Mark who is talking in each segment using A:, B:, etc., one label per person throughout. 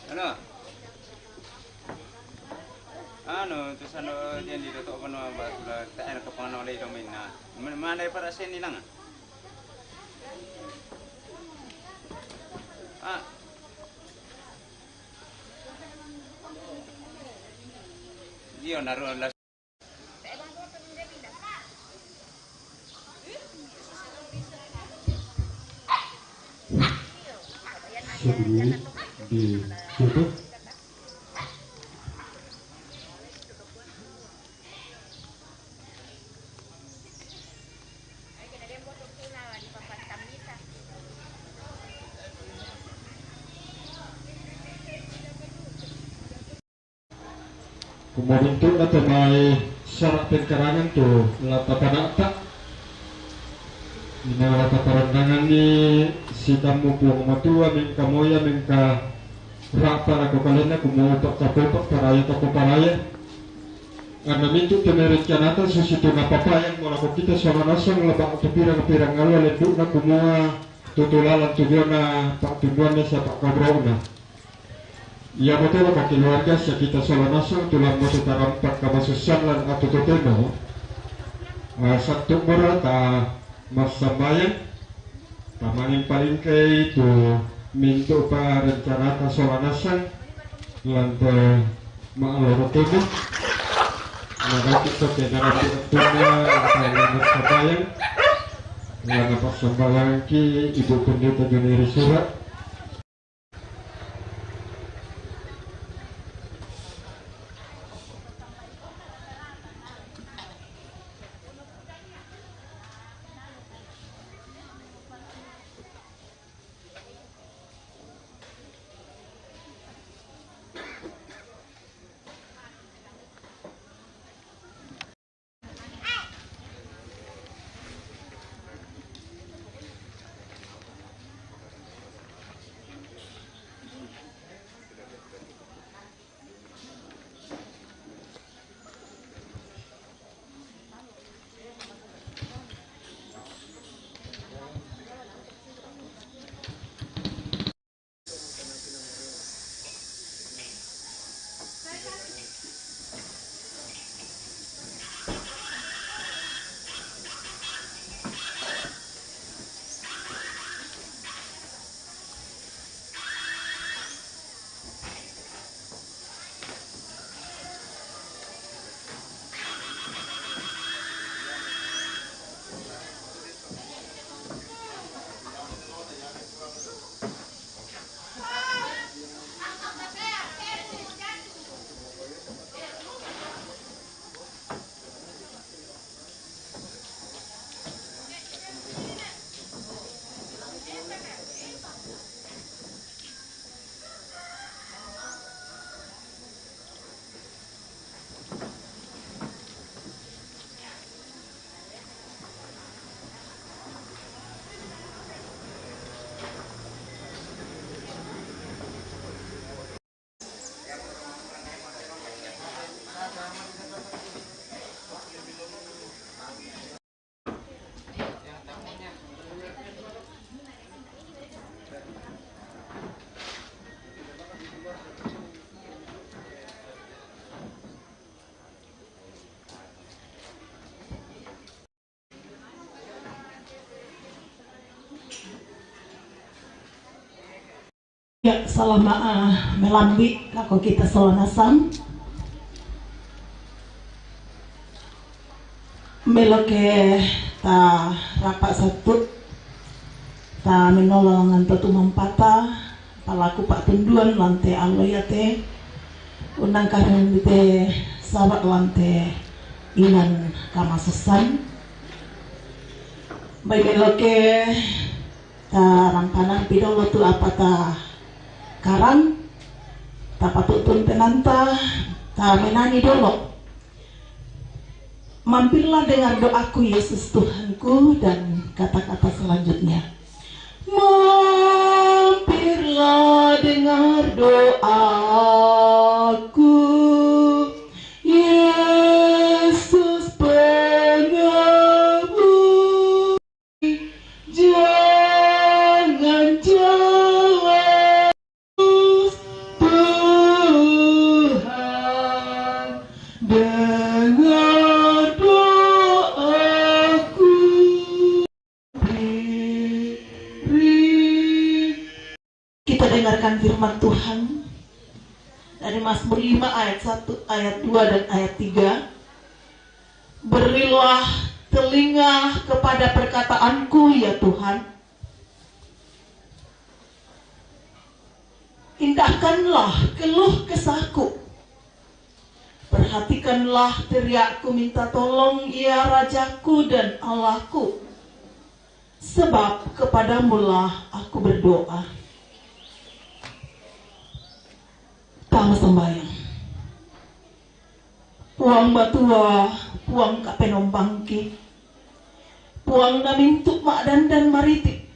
A: Ano? Ano, terus ano diyan dito to ano ba sila tayo nagkapangano lay domain na. Manay para sa nilang ah. Ah. Diyo naroon las
B: sebelum ditutup. Kemudian itu atau may syarat pengkarangan tuh latapan tak ini latapan ni si kamu puang matua mingka moya mingka rapa aku kalian aku mau tak kapok paraya tak paraya karena mintu temerencanata susitu ngapa yang mau aku kita sama nasang lebak tu pirang ngalu leduk nak kumua tutulalan tujuana pak tujuannya siapa kabrona. Ya betul Pak keluarga kita salah nasang tulang motor tarampak kamasusan lan atau tuteno satu berata masambayan tamanin paling kay itu minto pa rencana ta salah nasang lan maaloro temo nagakit sa pinarapit na masambayan lan napasambayan ki ibu pendeta Joni Surat.
C: Ya, selama melambi kako kita selanasan meloke ta rapat satu ta menolongan tatu mampata palaku pak tunduan lante aloyate undang karen bite sahabat lante inan kamasesan baik meloke ta rampanan pidolo tu apa ta karang tapatutun penanta ta menani dolo. Mampirlah dengar doaku Yesus Tuhanku dan kata-kata selanjutnya. Mampirlah dengar doaku Yesus pengampun, jangan jalan dengarkan firman Tuhan dari Mazmur 5 ayat 1, ayat 2 dan ayat 3. Berilah telinga kepada perkataanku ya Tuhan. Indahkanlah keluh kesahku. Perhatikanlah teriakku minta tolong ya Rajaku dan Allahku. Sebab kepadamulah aku berdoa. Tama sembahyang. Puang batua, puang kapenombangki. Puang namintuk mak dan maritik.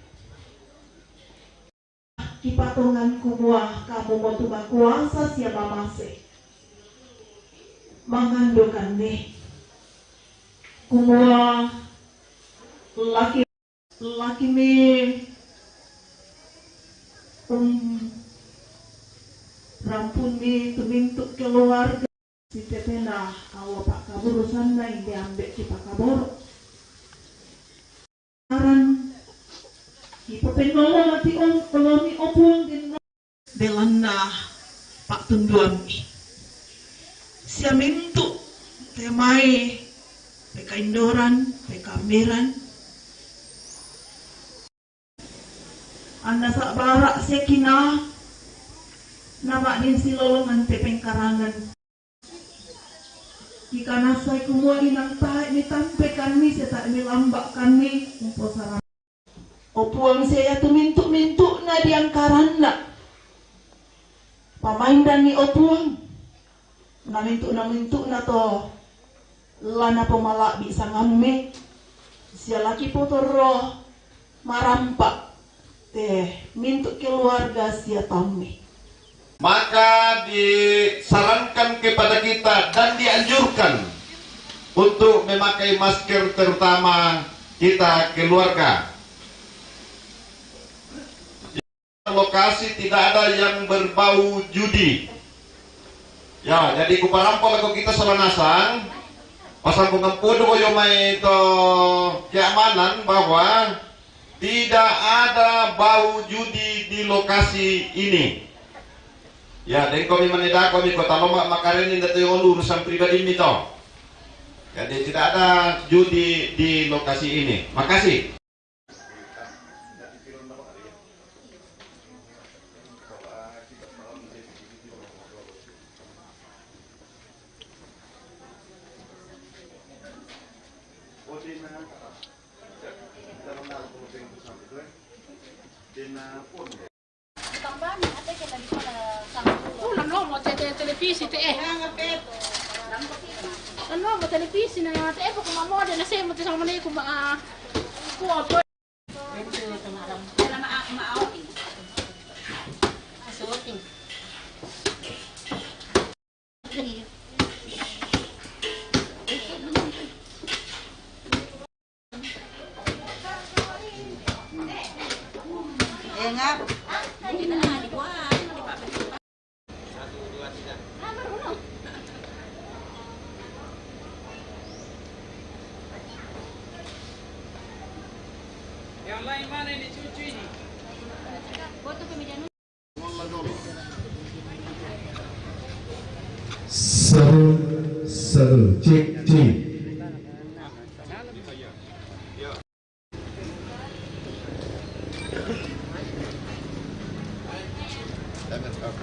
C: Di patunganku muah kamu mau tuba kuasa siapa masih. Mangandokan nih. Kumua laki nih rampun nih tumintuk keluarga si tetena awak pak kaburusan lain diambil si pak kabur aran ipapenolong mati pelomi opung din delana pak tunduan siya mintu temai peka indoran peka miran anda sak barak sekina nama din silolongan tepeng karangan jika nasay kumua inang tahay ni tampe kami seta nilambak kami umpo sarang opuang saya tumintuk-mintuk na diangkaran na pamaindan ni opuang namintuk na to lana pemalak bisa ngamme siya laki potoro marampak teh mintuk keluarga siya tamme.
D: Maka disarankan kepada kita dan dianjurkan untuk memakai masker, terutama kita keluarga. Lokasi tidak ada yang berbau judi. Ya, jadi kuparampol kalau kita selanasan, pasang pengempudu boyo may itu keamanan bahwa tidak ada bau judi di lokasi ini. Ya, dan kami meneda kami kota Lombok makarin itu yang urusan pribadi ini toh. Jadi tidak ada judi di lokasi ini. Makasih.
E: Televisi te ano mo televisi na te ko mo de na se mo te sa mo ni ko ma ko po
A: Yang lain mana ini cucu ini?
B: Seru, cek.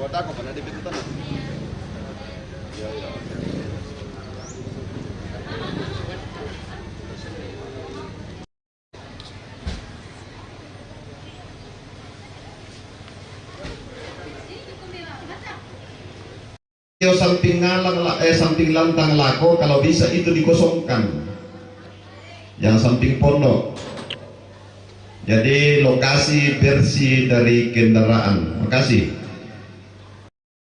D: Kuota kok pernah dibikin ya. Samping lantang lako kalau bisa itu dikosongkan. Yang samping pondok. Jadi lokasi bersih dari kendaraan. Makasih.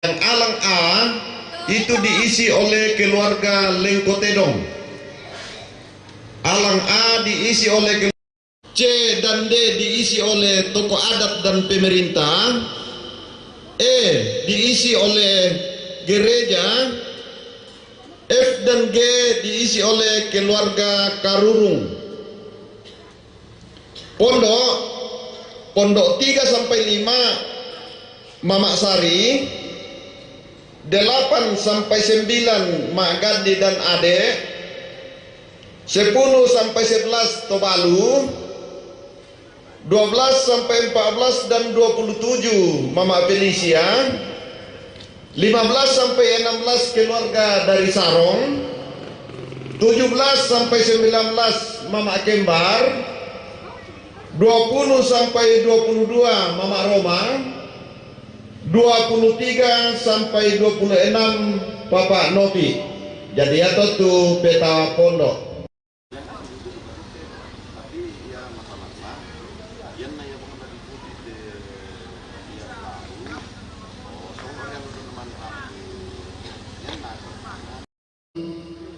D: Yang alang A itu diisi oleh keluarga Lengkotedong. Alang A diisi oleh C dan D diisi oleh tokoh adat dan pemerintah. E diisi oleh gereja. F dan G diisi oleh keluarga Karurung. Pondok 3 sampai 5 Mamak Sari, 8 sampai 9 Mak Gadi dan Ade, 10 sampai 11 Tobalu, 12 sampai 14 dan 27 Mama Felicia, 15 sampai 16 keluarga dari Sarong, 17 sampai 19 Mama Kembar, 20 sampai 22 Mama Roma, 23 sampai 26 Bapak Novi. Jadi atau tuh peta pondok.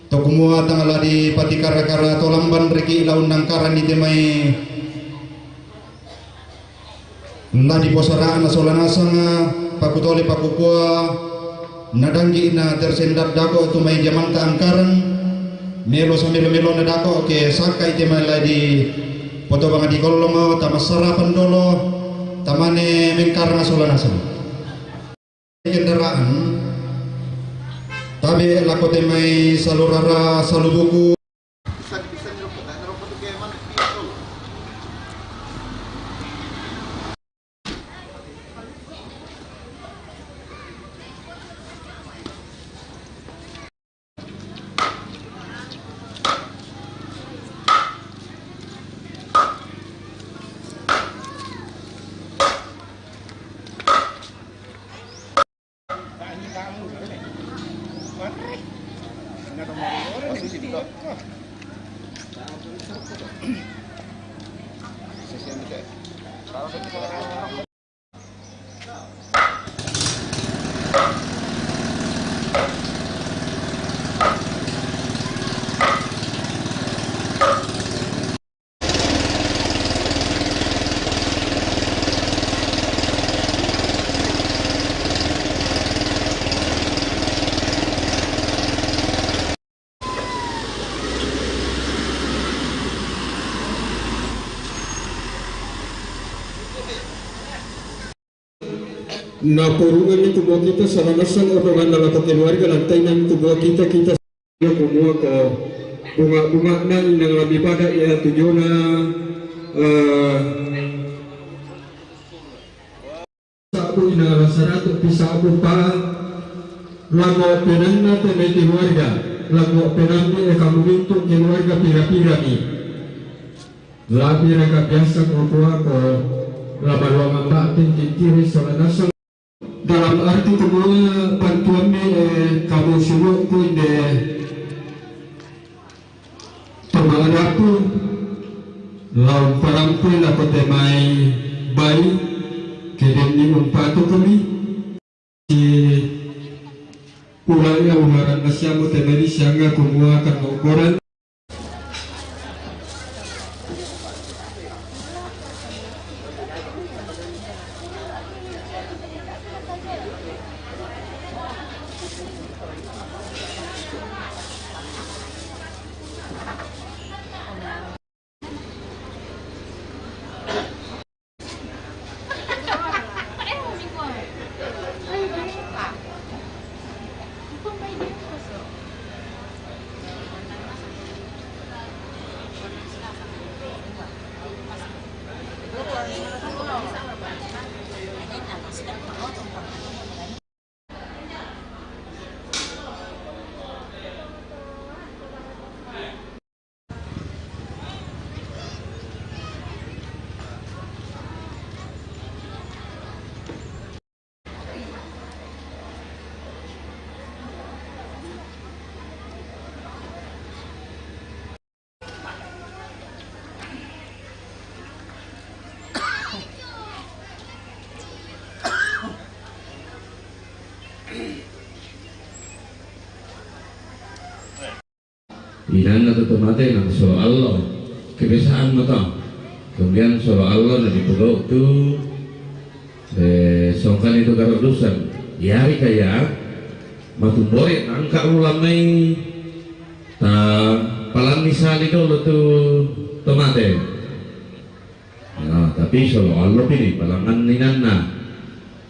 F: Tokumua tangala di patikara-kara tolamban reki ila undang karan di temai na di posaraan na solanasanga pakutole pakukua nadanggi na tersendat dako tumai jaman ta angkaran melo sambil melo na dako ke sakai temai la di poto banga di kolongo tamasara pandolo tamane mengkar na solanasanga kendaraan tabi lako temai salurara salubuku na purungan itu buat kita saranasan orang dalam keluarga lantai nan itu buat kita kumua ke bunga-bunga nan yang lebih pada ya tujuana sabu ina rasaratu pisabu pa lagu penanna temai keluarga lagu penanna kamu untuk keluarga pira-pira ni lagu mereka biasa kumua ke laba-laba batin kiri saranasan dalam arti semua bantuan kamu suruh ku ide permangan aku laut parampil aku temai bayi kedeni umpatu kami si ulangnya umaran nasyamu temani siangga kumua akan mengukuran
G: Inan atau tomate nang solo Allah kebiasaan mata kemudian solo Allah dari pulau itu songkan itu karo dusan yari kaya matumbore angka ulamai ta palang misali dulu tuh tomate nah tapi solo Allah pilih palangan ninanna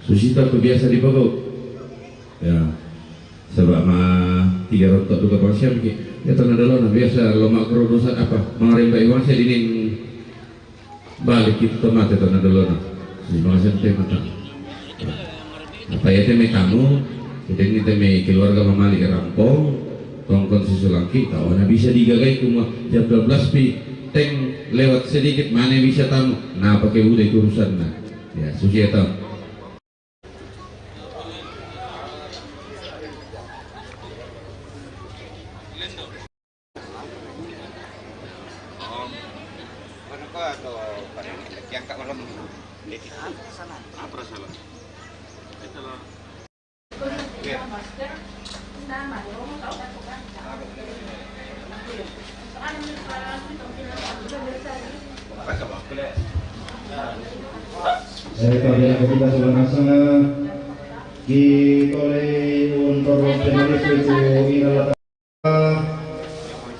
G: susita tu biasa di pagau. Ya. Sebab tiga rotok duka pasien ki. Ya tanah dalam biasa lomak kerudusan apa mengarim baik orang saya dinin balik itu tomate tanah dalam. Terima kasih teman. Apa ya teme kamu? Kita ini teme keluarga mamali rampong. Tongkon si Sulangki tahu na bisa digagai kuma jam 12 pi teng lewat sedikit mana bisa tamu nah pakai udah itu urusan nah ya susi tahu
H: Saya kalian kita sebenarnya kitole untuk penulis itu inalah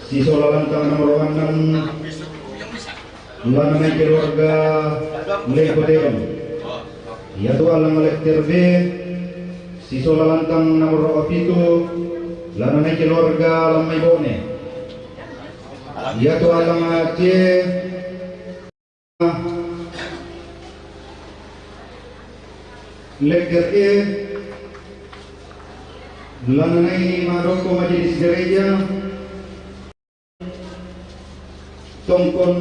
H: si solalan kang nomor 6 lanang keluarga mulai kodeon ya tu alang lektir B si solalan kang nomor 7 lanang keluarga lamai bone ya tu alang C lektir E lanang Maroko Majelis Gereja tongkon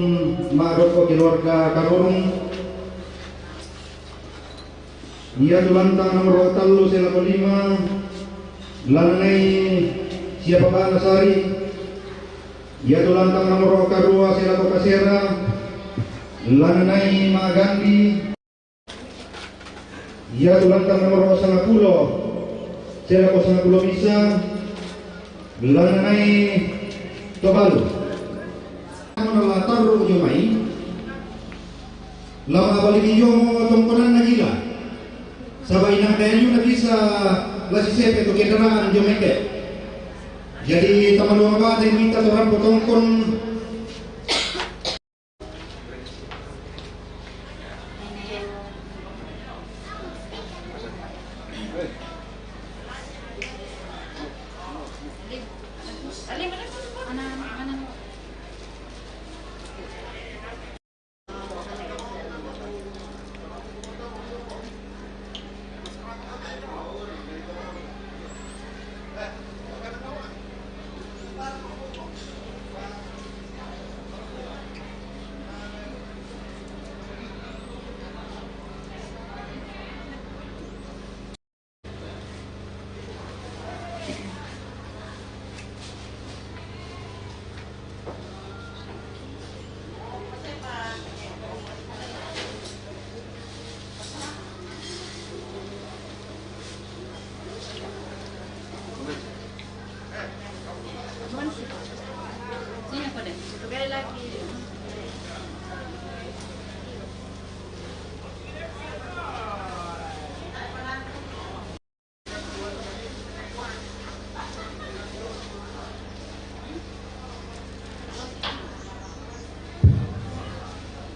H: Maroko keluarga Karurung ia tulantang nomor 3 selaku 5 lanai siapa Balasari ia tulantang nomor 2 selaku Kasera lanai Magandi ia tulantang nomor 10 selaku 10 bisa lanai Tobalu latar jomai lama balik jomo tongkonan najila sabai nang dayu na bisa lasi sepe to kendaraan jomai ke jadi taman luar bate minta orang potongkon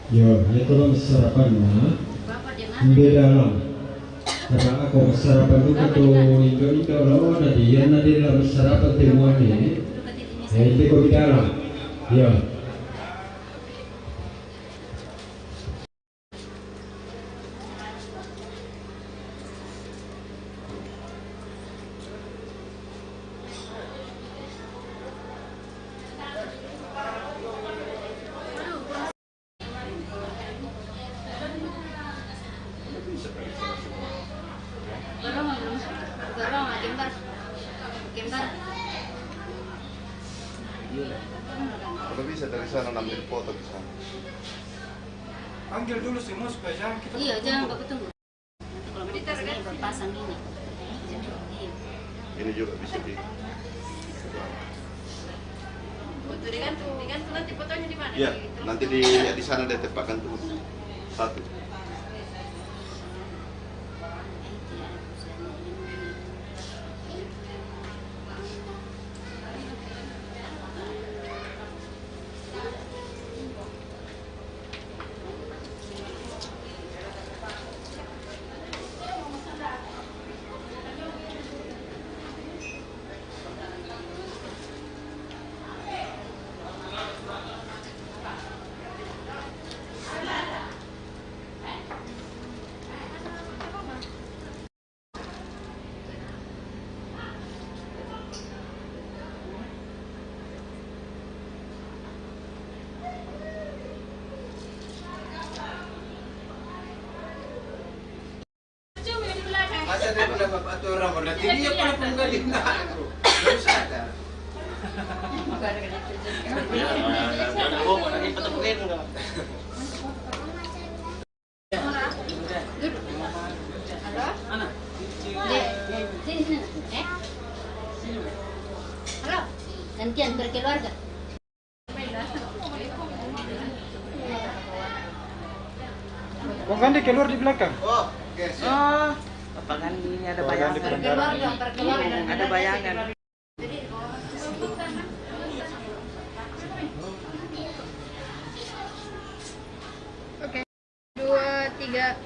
F: Yo, itu lah sarapannya beda lah. Karena aku sarapan itu tuh Indo lawan ada dia nanti dalam sarapan temuan ini. Itu kok kita lah. Yo.
D: Kalau bisa dari sana ambil foto di sana.
B: Panggil dulu si Mus supaya jangan kita.
E: Iya, jangan bapak tunggu. Kalau mau pasang ini. Iya.
D: Ini juga bisa di.
E: Foto digantung nanti fotonya di mana?
D: Iya, nanti di sana deh tempatkan tuh satu.
A: bapak tu orang berarti dia pun penggali nak tu. Baru sadar.
E: Halo, gantian berkeluarga.
I: Bang Gandhi keluar di belakang.
A: Oh, oke.
J: Oh, Bapak Gandhi ini ada bayangan. Ada bayangan.
E: Oke. 2, 3.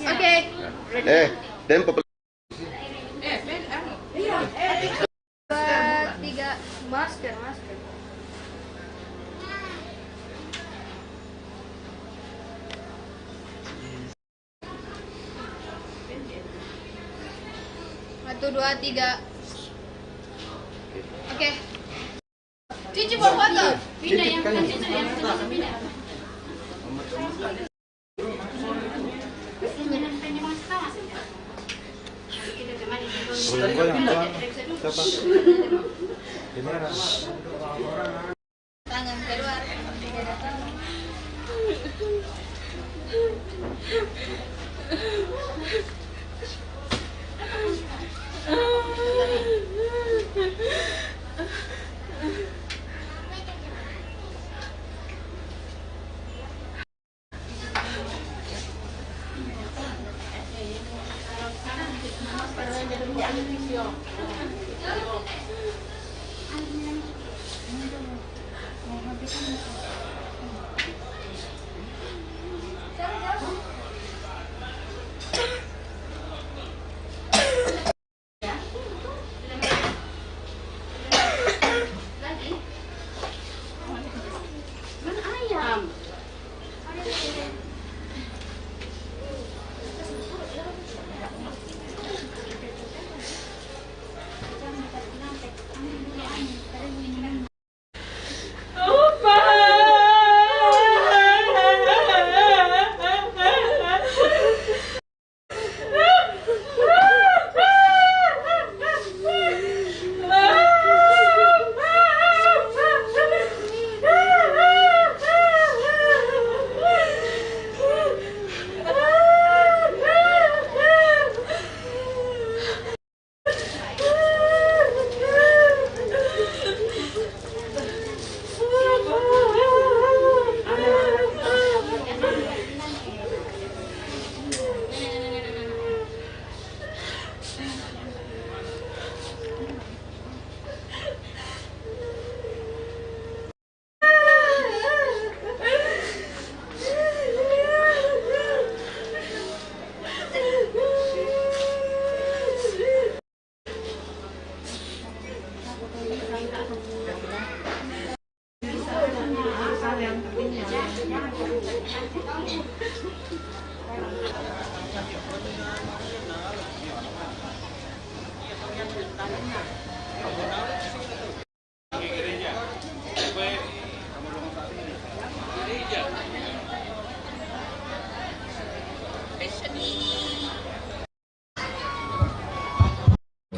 E: Oke.
D: Tempo.
E: 2, 3. Masker. Satu, dua, tiga. Oke. Cici mau foto. Pindah yang pindah. Tangan keluar.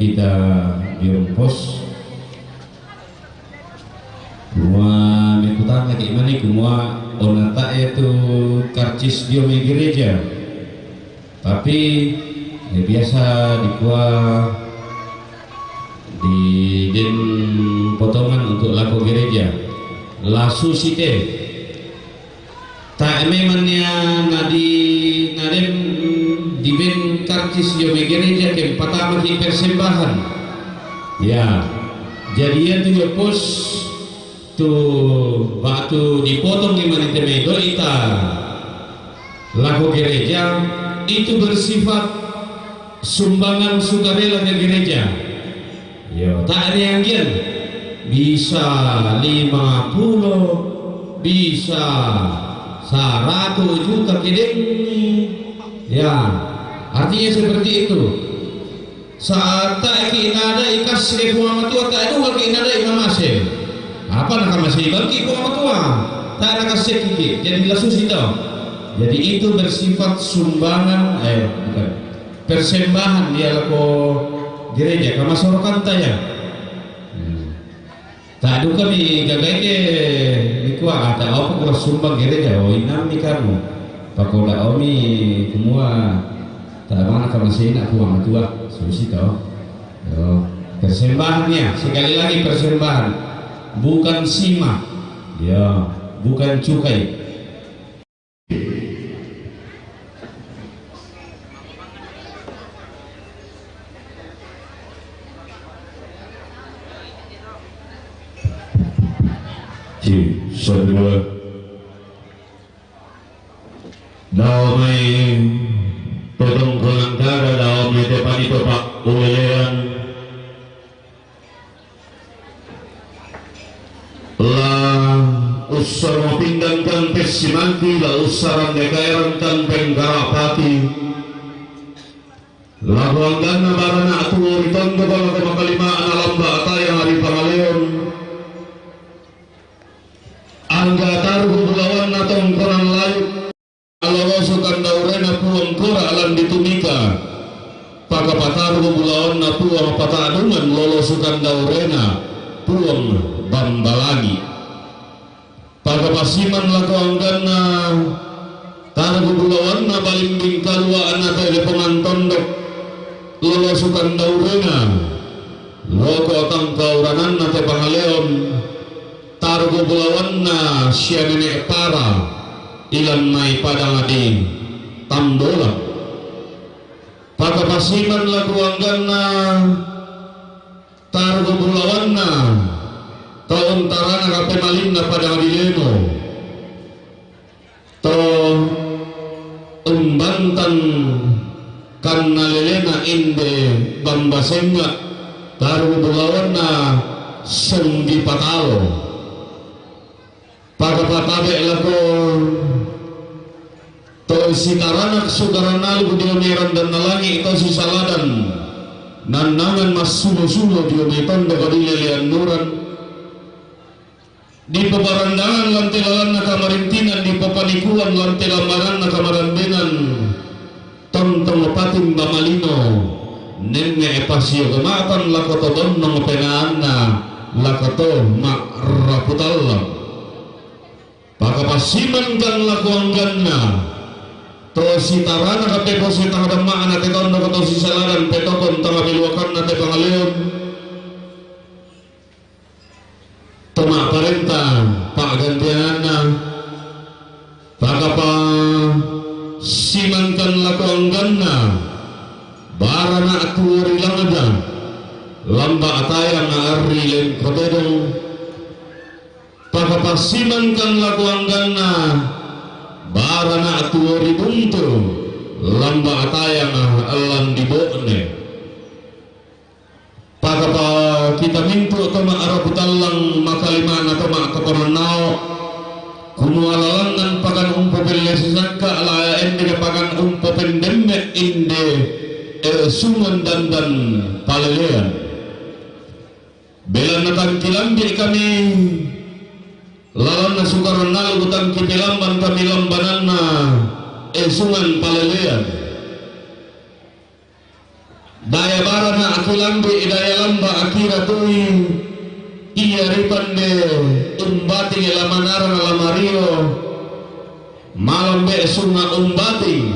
G: Kita dirumpos semua mengutang lagi mana semua orang tak itu karcis dia di gereja, tapi biasa dikuah di den potongan untuk laku gereja lasu site tak memangnya nadem di ben karcis dia di gereja ke pertama di persembahan ya jadinya tuh pos tuh waktu dipotong gimana teme doita laku gereja itu bersifat sumbangan sukarela ke gereja ya tak ada yang gian bisa 50 bisa 100 juta kedeng ya artinya seperti itu saat tak ada ikas ke Muhammad tua tak ada ada imam masih apa nak masih bagi Muhammad tua tak ada kasih kiki jadi langsung itu Jadi itu bersifat sumbangan, bukan, persembahan dia lako gereja kama sorokan ya. Tak ada kami gagai ke dikuah ada apa kurang sumbang gereja oh inam ni kamu pakoda omi semua tak mana kamu sih nak kuang tua solusi tau. Persembahannya sekali lagi persembahan bukan sima ya bukan cukai. Kedua daw may totong kulangkara daw may tepanitopak ulean la usar mapindangkan pesimanti la usaran dekairan kan penggarapati la ruanggan na barana atu ritondo bala kalimaan alam bata yang hari pangaleon angga taruh bulawan natong korang layu alorosukan daurena puang kora alam ditumika paka pataruh bulawan na puang patadungan lolosukan daurena puang bambalagi paka pasiman lako anggan na taruh bulawan na balimbing kaluaan na tele pengantondok lolosukan daurena loko atang kauranan na te pangaleon targo bulawan na siya nenek para ilan may padang adi tambola pagkapasiman lagu anggan na targo bulawan na taon tarana kape malin na padang adi leno to umbantan kan nalelena inde bambasenga targo bulawan na senggi patalo pagkapatabe lako to sitaranak sudaranal budioneran dan nalangi ito si saladan nanangan mas sulo-sulo diometon da kadilelian nuran di pebarandangan lantilalan na kamarintinan di papanikuan lantilambanan na kamarambenan tontong pating bamalino nenne epasio kematan lakoto don nang penaan na lakoto makraputallam pagkapasiman kan lakuanggan na to si tarana kape po si tangadama na teton na kato si saladan petokon tangabiluakan na te pangaleon toma parenta pagantianan na pagkapasiman kan lakuanggan na bara na aturi lang ada lamba atayang na arilen kotedong pagkapasiman kan lakuanggan na bara na atuori bunto lamba atayang alam dibone pagkapa kita minto atau maaraputalang makaliman atau makaparanao kumualalangan pagan umpopilnya sisangka ala ende pagan umpopendemme inde sungan dan palelean bela natang kilambi kami lawan na sukaron na lugutang kipilamban kami lambanan na esungan palelean daya bara na akilambi daya lamba akira tuwi iya ripande umbati lamanaran alamario malam be sunga umbati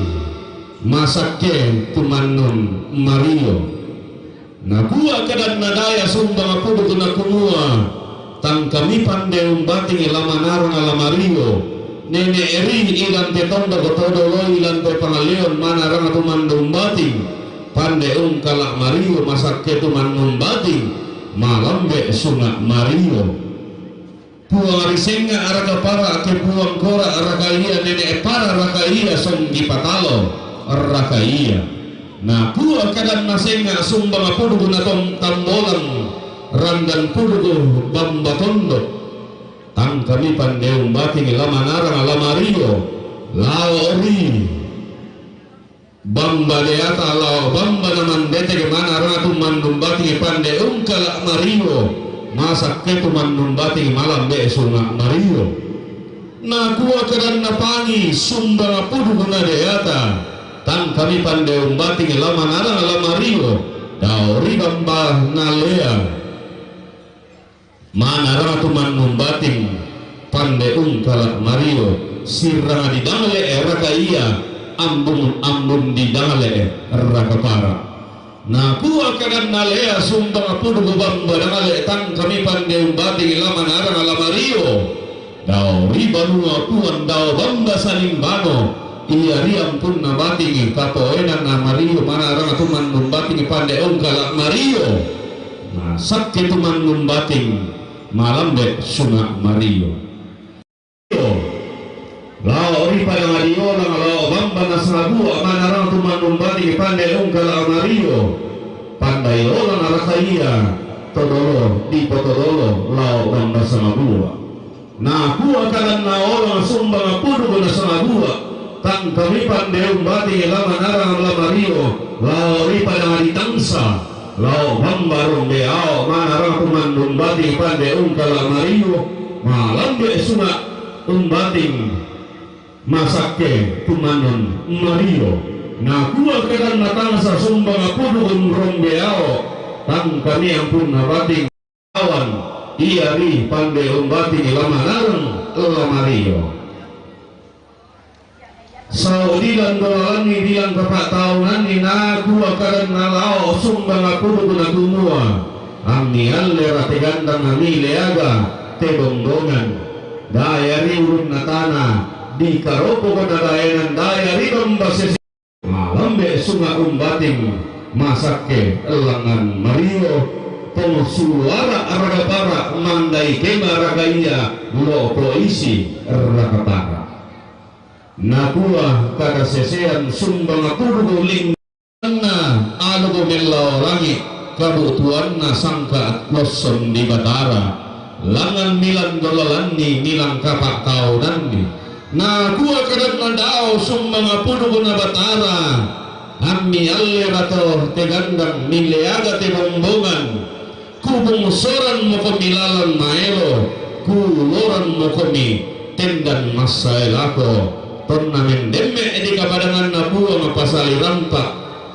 G: masakke tumannon mario na buah kadan na daya sumbang aku na kumua tang kami pande umbating ilamanaron alamario nene eri ilan te tondo gotodo lo ilan te pangaleon manarang atu mandumbating pande kalak mario masakke tu mandumbating malambe sunga mario puang arisenga araga para ke puang kora araga iya nene para araga iya songgi patalo araga iya na puang kadan nasenga sumbang apudu na tambolan randan pudugo bambatondo tang kami pandeung bating lamanarang alamario laori bamba deata lao bamba naman dete ke mana ratu mandum bating pandeung kala mario masak ke tu mandum bating malam be sunga mario na kuwa kadan na pangi sumbang pudu guna deata tan kami pandai umbating laman arang lamario dao ribamba nalea mana arang tuman umbating pandai kalak mario sirang di dangale raka iya ambung di dangale raka para na kuwa kadan nalea sumbang pudu gubamba dangale tan kami pandai umbating laman arang lamario dao ribanu apuan dao bamba saling bano iya riam pun na batingi kapoenan na mario mana arang tuman numbating pande kalak mario na sakit tuman numbating malambe sunga mario lao ri pada mario lang lao bamba na sabu mana arang tuman numbating pande kalak mario pandai orang arakaya todolo di potodolo lao bamba sama buah na kuwa kalan na orang sumbang pudu na sama buah tan kami pandai umbati laman arang lamario lao ripa na ditangsa lao bambarong beao manarang tuman umbati pandai kala mario malam de sunga umbating masake tumanon mario na kuwa kalan na tangsa sumbang pudu rong beao tan kami ampun nabating awan iya ri pandai umbati lamanarang lamario saudilan dolani bilang bapak tahunan ni naku akaran nalao sumbang aku na kumua amni alle rate gandang ami leaga te bonggongan daya ri urun na tana di karopo ko na dayanan daya ri bambasesi malambe sunga umbating masake elangan mario pengsuara aragapara mandai kema ragaiya lo polisi ragapara nakua kada sesean sumbang apurgo ling na alo go melaw langit kabutuan na sangka loson di batara langan milan dolalanni milang kapak tau nandi nakua kada mandao sumbang apurgo na batara ammi alle rato tegandang mileaga te bombongan kubung soran mo kamilalan maelo kuloran mo kami tendan masailako tonna mendemme di kapadangan na buwa mapasali rampa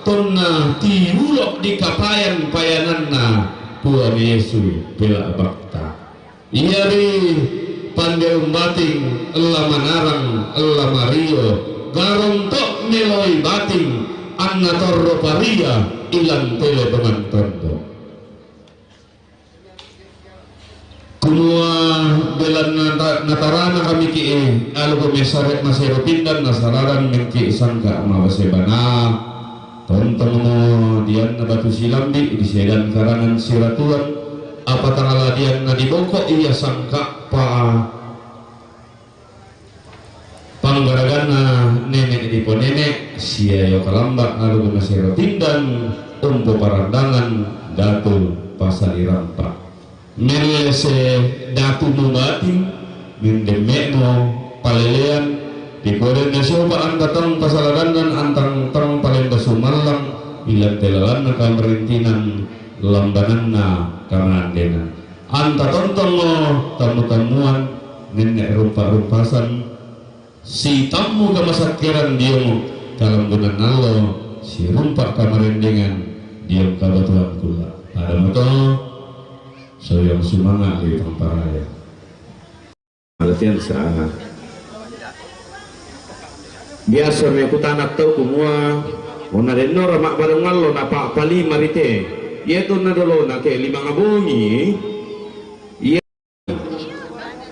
G: tonna tiulok di kapayan payanan na buwa ni Yesu pela bakta iyari pandai umbating ella manarang ella mario garontok meloi bating anna torro paria ilan tele pengantondo kumua belan natarana kami ki alo ko mesaret masero pindan nasararan mengki sangka mawasebana tonton mo dian na batu silambi di sedan karangan siratuan apa tangala dian na dibongko iya sangka pa panggaragana nenek di nenek siayo kalambak alo ko masero pindan umpo parandangan datu pasal irampa melese datu nubating mendemekno palelean di koden nasioba antatang pasalagangan antang terang palenda sumalang ilan telalan na kamerintinan lambanan na kamandenan anta tontong mo tamu-tamuan nenek rumpa-rumpasan si tamu kamasakiran diyo dalam gunan nalo si rumpa kamarendengan diyo kabatuan kula ada moto sayang sumanga di Tamparaya. Alatian sa biasa may kutanak tau kumua una denno ramak barengal lo napa pali marite yeto na dolo na ke limang abongi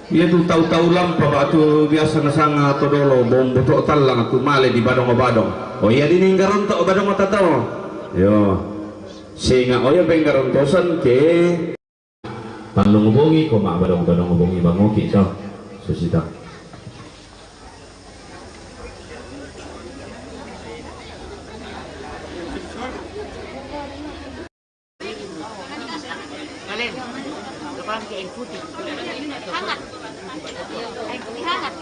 G: yeto tau-tau lampa batu biasa na sanga to dolo bom boto talang aku male di badong-badong oh iya dininggaron to badong matataw yo singa oya penggarontosan ke panlong ubongi ko maabadong-badong ubongi bangoki so susita
J: Kalian, depan ke air putih. Hangat.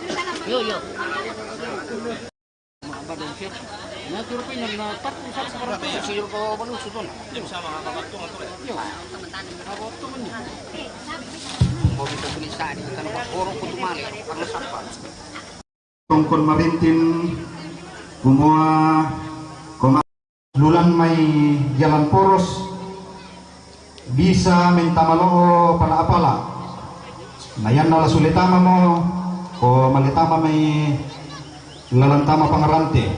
J: Hangat. Yo yo. Maabadong siya. Na turpin na tapos sa sarap ko siyo ko balusot doon. Yung sama ka kapatong ato. Yo. Kapatong man. Mau bisa tulisan di tanah orang kutu male, karena sampah.
H: Tongkol marintin kumua koma lulan may jalan poros bisa minta maloo pala apala nayan nala sulitama mo ko malitama may lalantama pangarante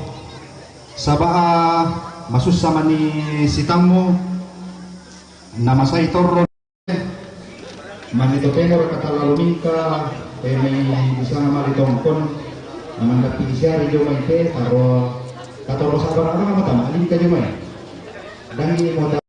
H: sabaa masusama ni sitamo na masay torro manito penor katalalumin ka may bisa nga malitongkon naman nagpigisyari jo may pe taro katoro sabar ano nga matama alin ka jo may dangi mo da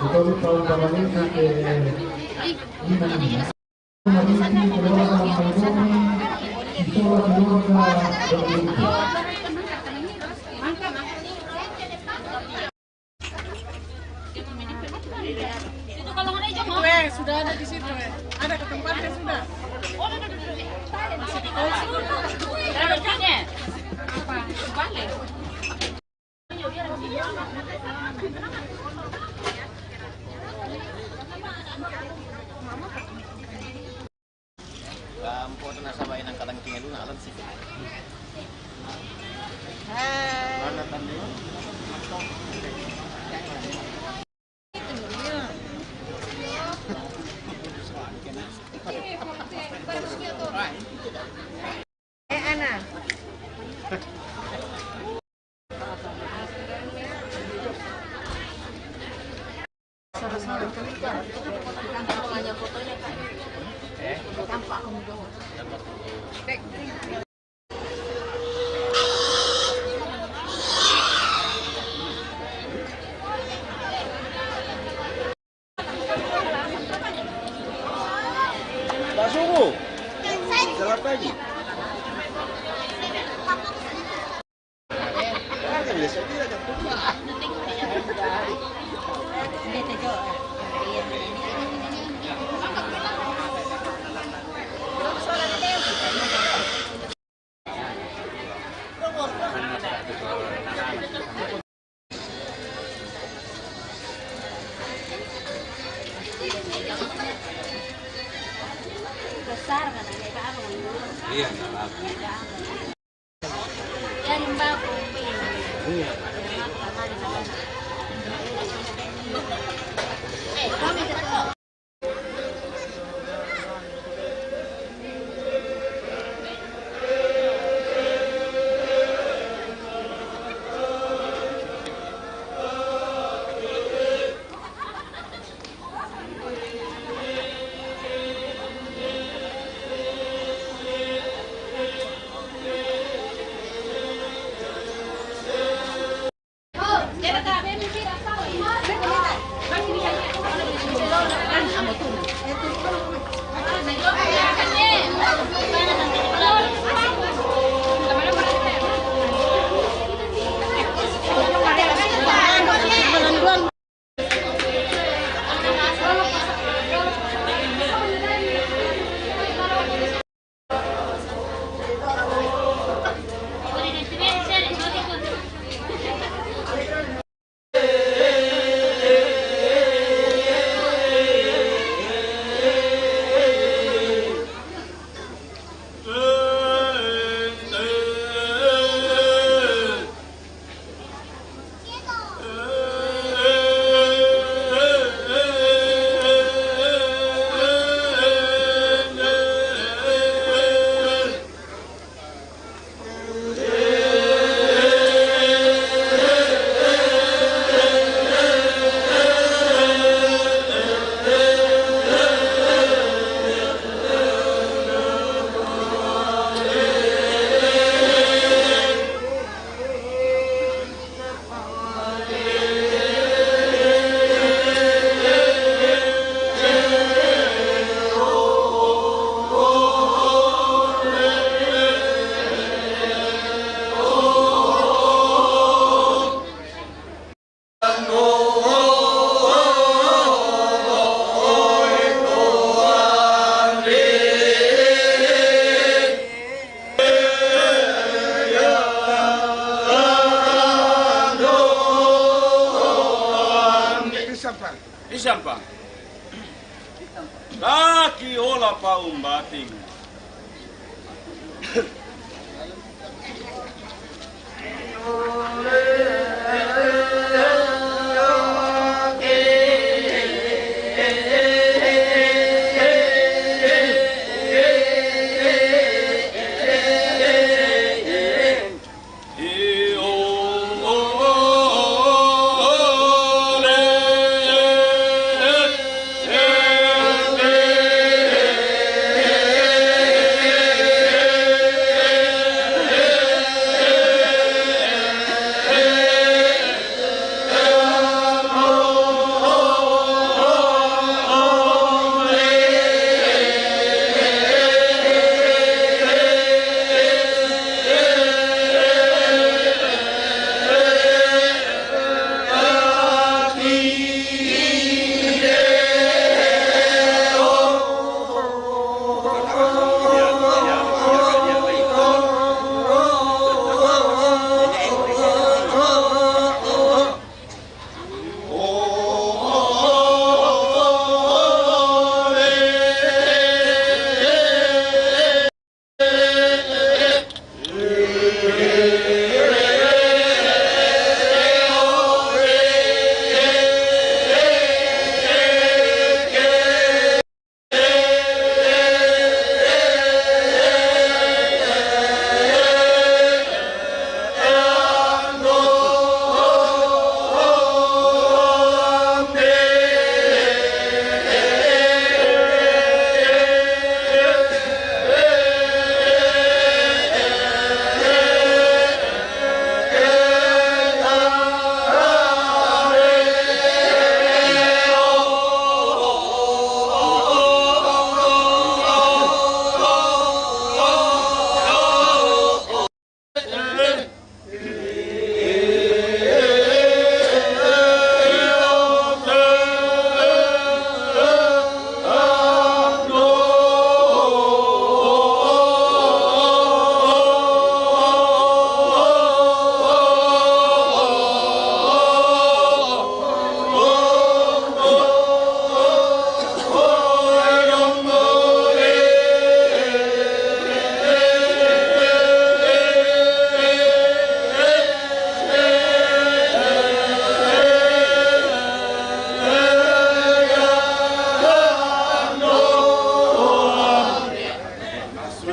H: Betul tahun kemarin ke
E: sudah ada di situ ada ke tempatnya sudah. Ada apa? Balik.
J: Lampu tu nasabain ang kadang tinggal na alam sih. Mana tadi?
E: Ana.
J: Basuku. Salah pagi.
E: Besar kan ada apa?
A: Iya, enggak apa-apa.
E: Yan yung bago.
A: Iya.
E: Kami dito.
K: Kaki ola paung bating.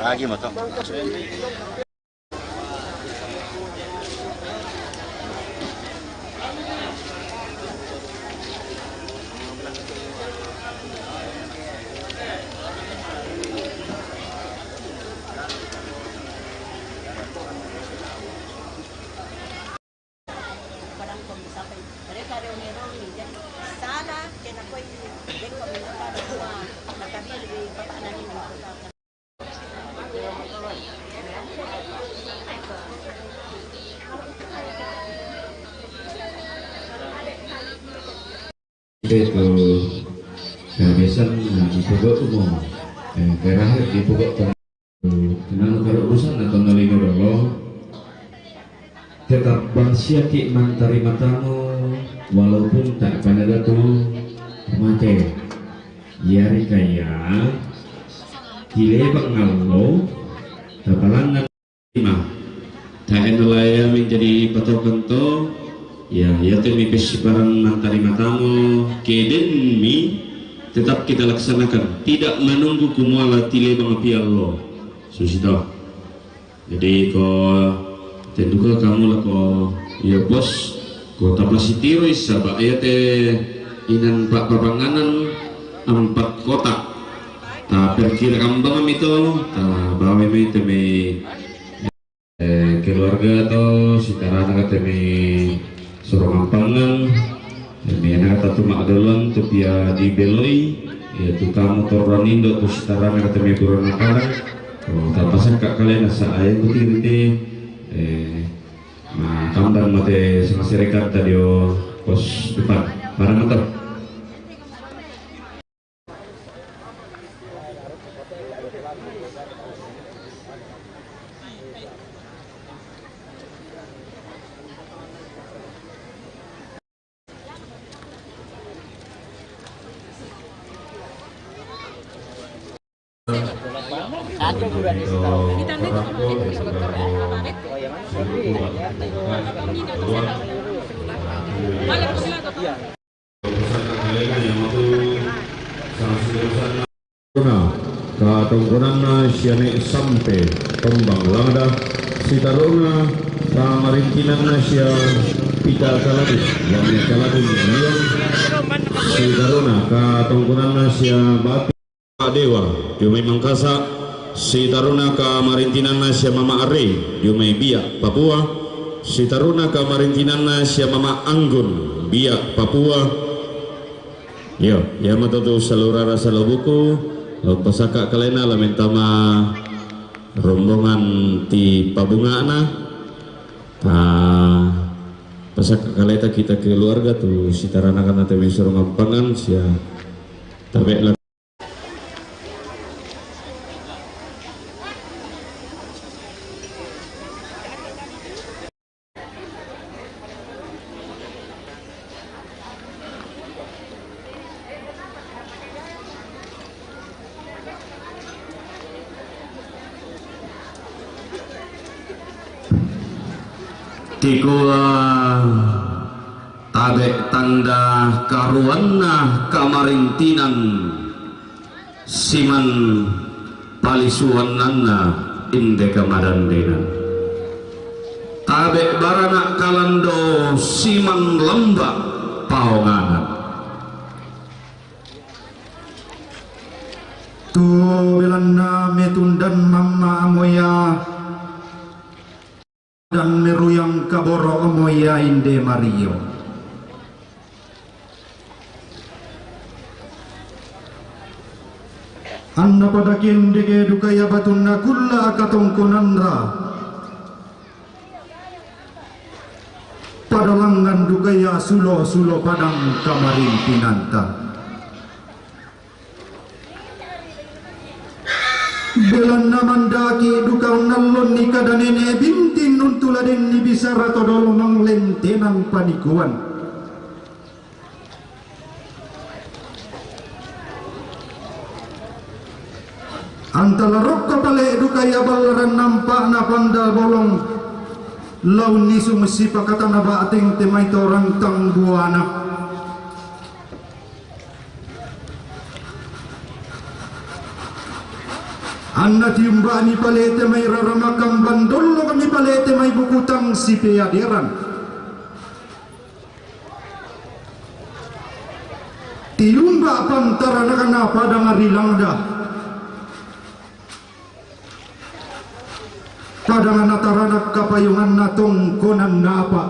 A: Lagi motor.
G: Itu kebiasaan di pokok umum, terakhir di pokok tenang berurusan atau nalino dolo tetap bangsiaki mantari matamu walaupun tak pada datu mate yari kaya dilebak ngalo tapalangan lima tak enalaya menjadi patokan to ya temi barang mantari matamu keden mi tetap kita laksanakan tidak menunggu kumuala tilebang api Allah susito. Jadi ko tentuka kamu lah ko ya bos ko taplasi tiro isaba ayate inan pak papanganan 4 kotak ta perkira kambang itu ta bawa mi temi keluarga to sitarana temi suruh mampangan Mena kata tumak dolan tu pia di beloi yaitu kamu toranindo tu setarang kata me kurang nakalan tak pasang kak kalian asa ayam putih kambang mate sama serikat tadi pos depan para motor. Katongkonanna siane sampai tombang langda sitaruna kamarintinanna sia pita kaladin yang kaladin liang sitaruna katongkonanna sia bati dewa diumai Mangkasa sitaruna kamarintinanna sia Mama Are diumai Biak Papua sitaruna kamarintinanna sia Mama Anggun Biak Papua yo ya matoto salurara salabuku pasaka kalena lamentama rombongan ti pabungana pasaka kaleta kita keluarga tu sitarana kana teme sorong ampangan sia tabe Tikula tabe tanda karuanna kamarintinan siman palisuannanna inde kamarandena tabe barana kalando siman lembak paonganan
H: tu belanna metundan mamma amoya dan meruyang kaboro omoya inde Mario anda pada kendege dukaya batunna kulla akatongkonandra padalangan dukaya sulo padang kamarin pinanta belan namandaki dukau nallon nikah dan nene bintin nuntuladen ni bisara todol manglentenang panikuan antala rokka pale dukaya balaran nampak na pandal bolong laun nisu mesi pakatana baateng temai torang tang buana Anna tiumbani palete may raramakang bandolo kami palete may bukutang si peyaderan. Tiumba pantara na kanapa dang arilangda. Padang nataranak kapayungan natong konan napa.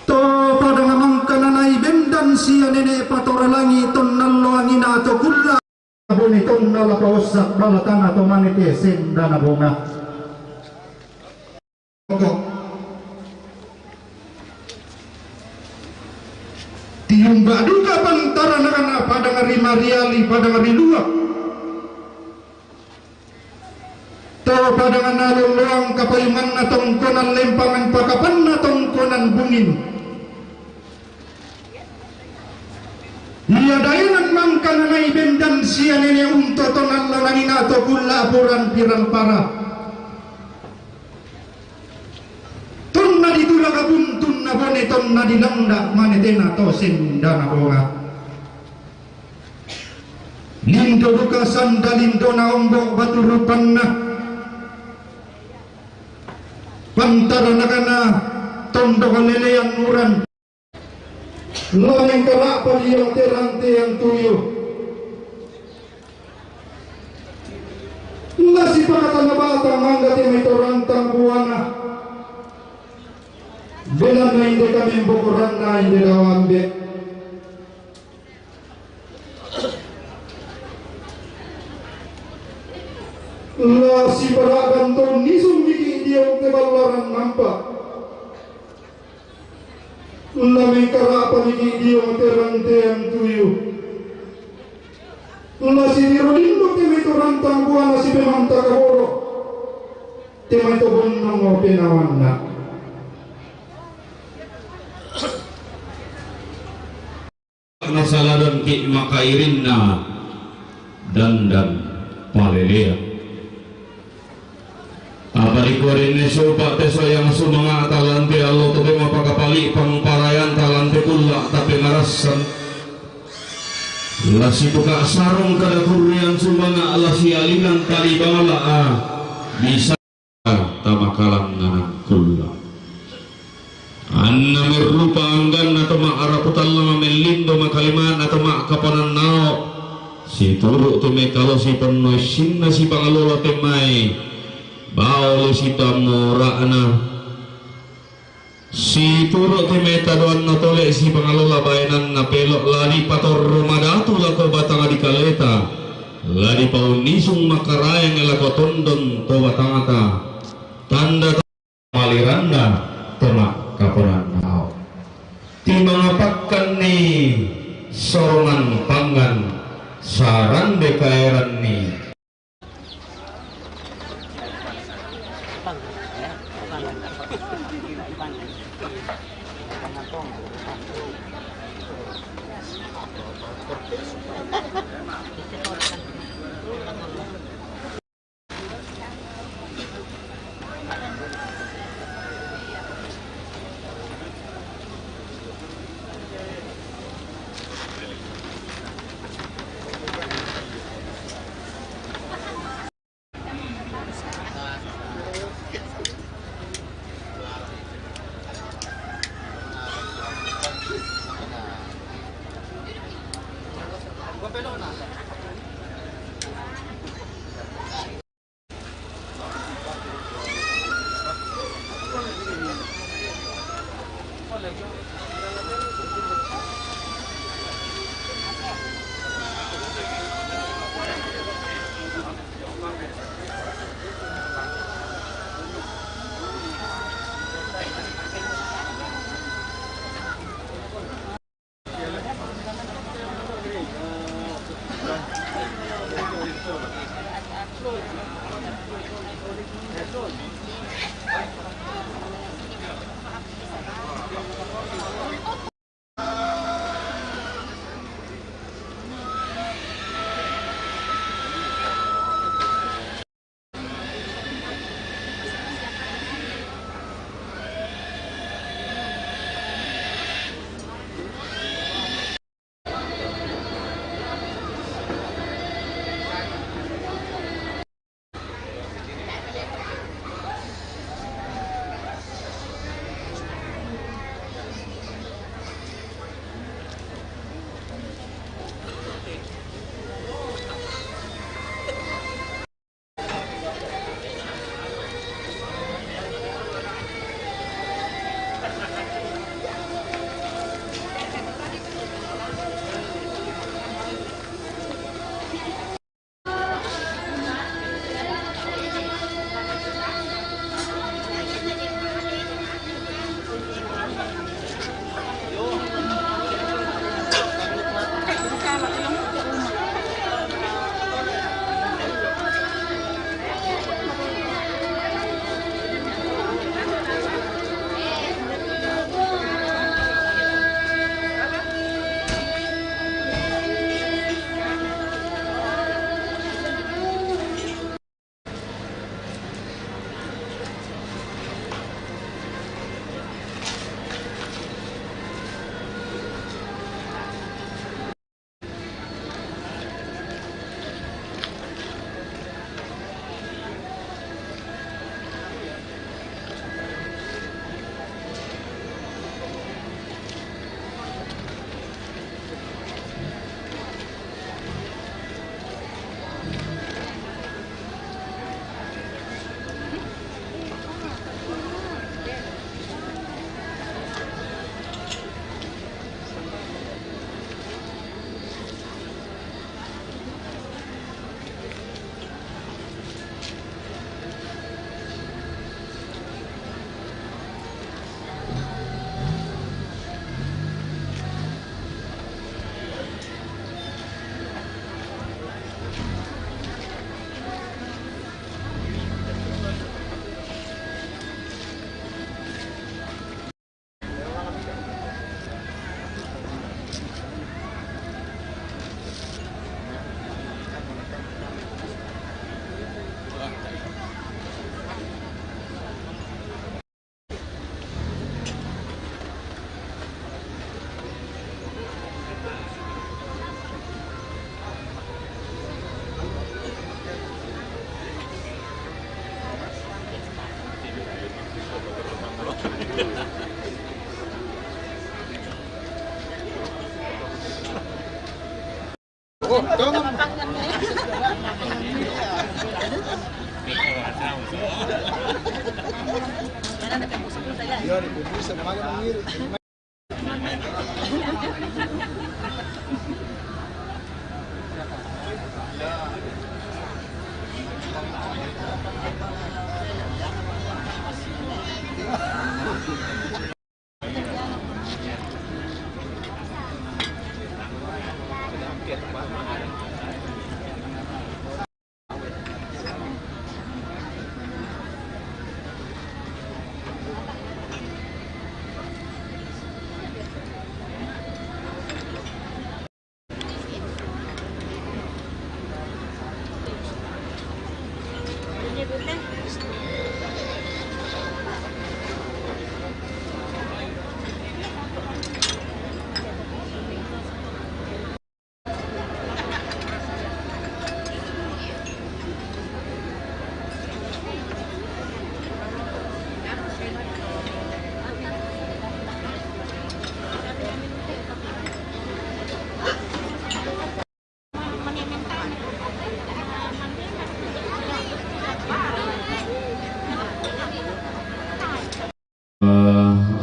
H: To padang amangkananay bendan siya nene patoralangi ton nalloangin ato kulla. Bonitong nalapawasak balatan atau manitesin dana bunga tiumba duga pantara nakana pada ngari mariali pada ngari luak tau pada nganalong luang kapayungan natong konan lempangan pakapan natong konan bungin ia dayanan mangkan na ibendan siya nene unto tonan lalangin ato kula apuran pirang para ton na ditula kabuntun na bone ton na dilangda manetena to sendana bonga lindo duka sandalindo na ombok baturupan na pantara na kana tondo kalelean uran lameng karak paliyang terante yang tuyo nasi pakatan na bata manggati may torantang buwana belan na hindi kami bukuran na hindi dawambe nasi paragan to nisong bigi idiyong tebalaran nampak lameng karapa ni diyo terante ang tuyo la si nirolindo temay torantang buwan na si Bemanta Kaboro temay to bonnong o pinawan na
G: nasaladon ki makairin na dandan palelea. Abadi kuarin sobat teso yang sumanga talante Allah tapi mapakapali pangparayan talante pula tapi ngarasan lasi buka sarung kada kurian sumanga lasi alingan tali bala bisa tamakalang nanang kula anna mirrupa anggan atau ma'araputalla memelindo makaliman atau makapanan nao si turuk tume kalau si penuh sinna si pangalola temai bau si tamorana si turuk temeta doan natole si pangalola bayanan na pelok lari pator rumadatu lako batang adikaleta lari paunisung makarayang lako tondon to batangata tanda maliranda temak kaponan nao timangapakkan ni sorongan pangan saran dekairan ni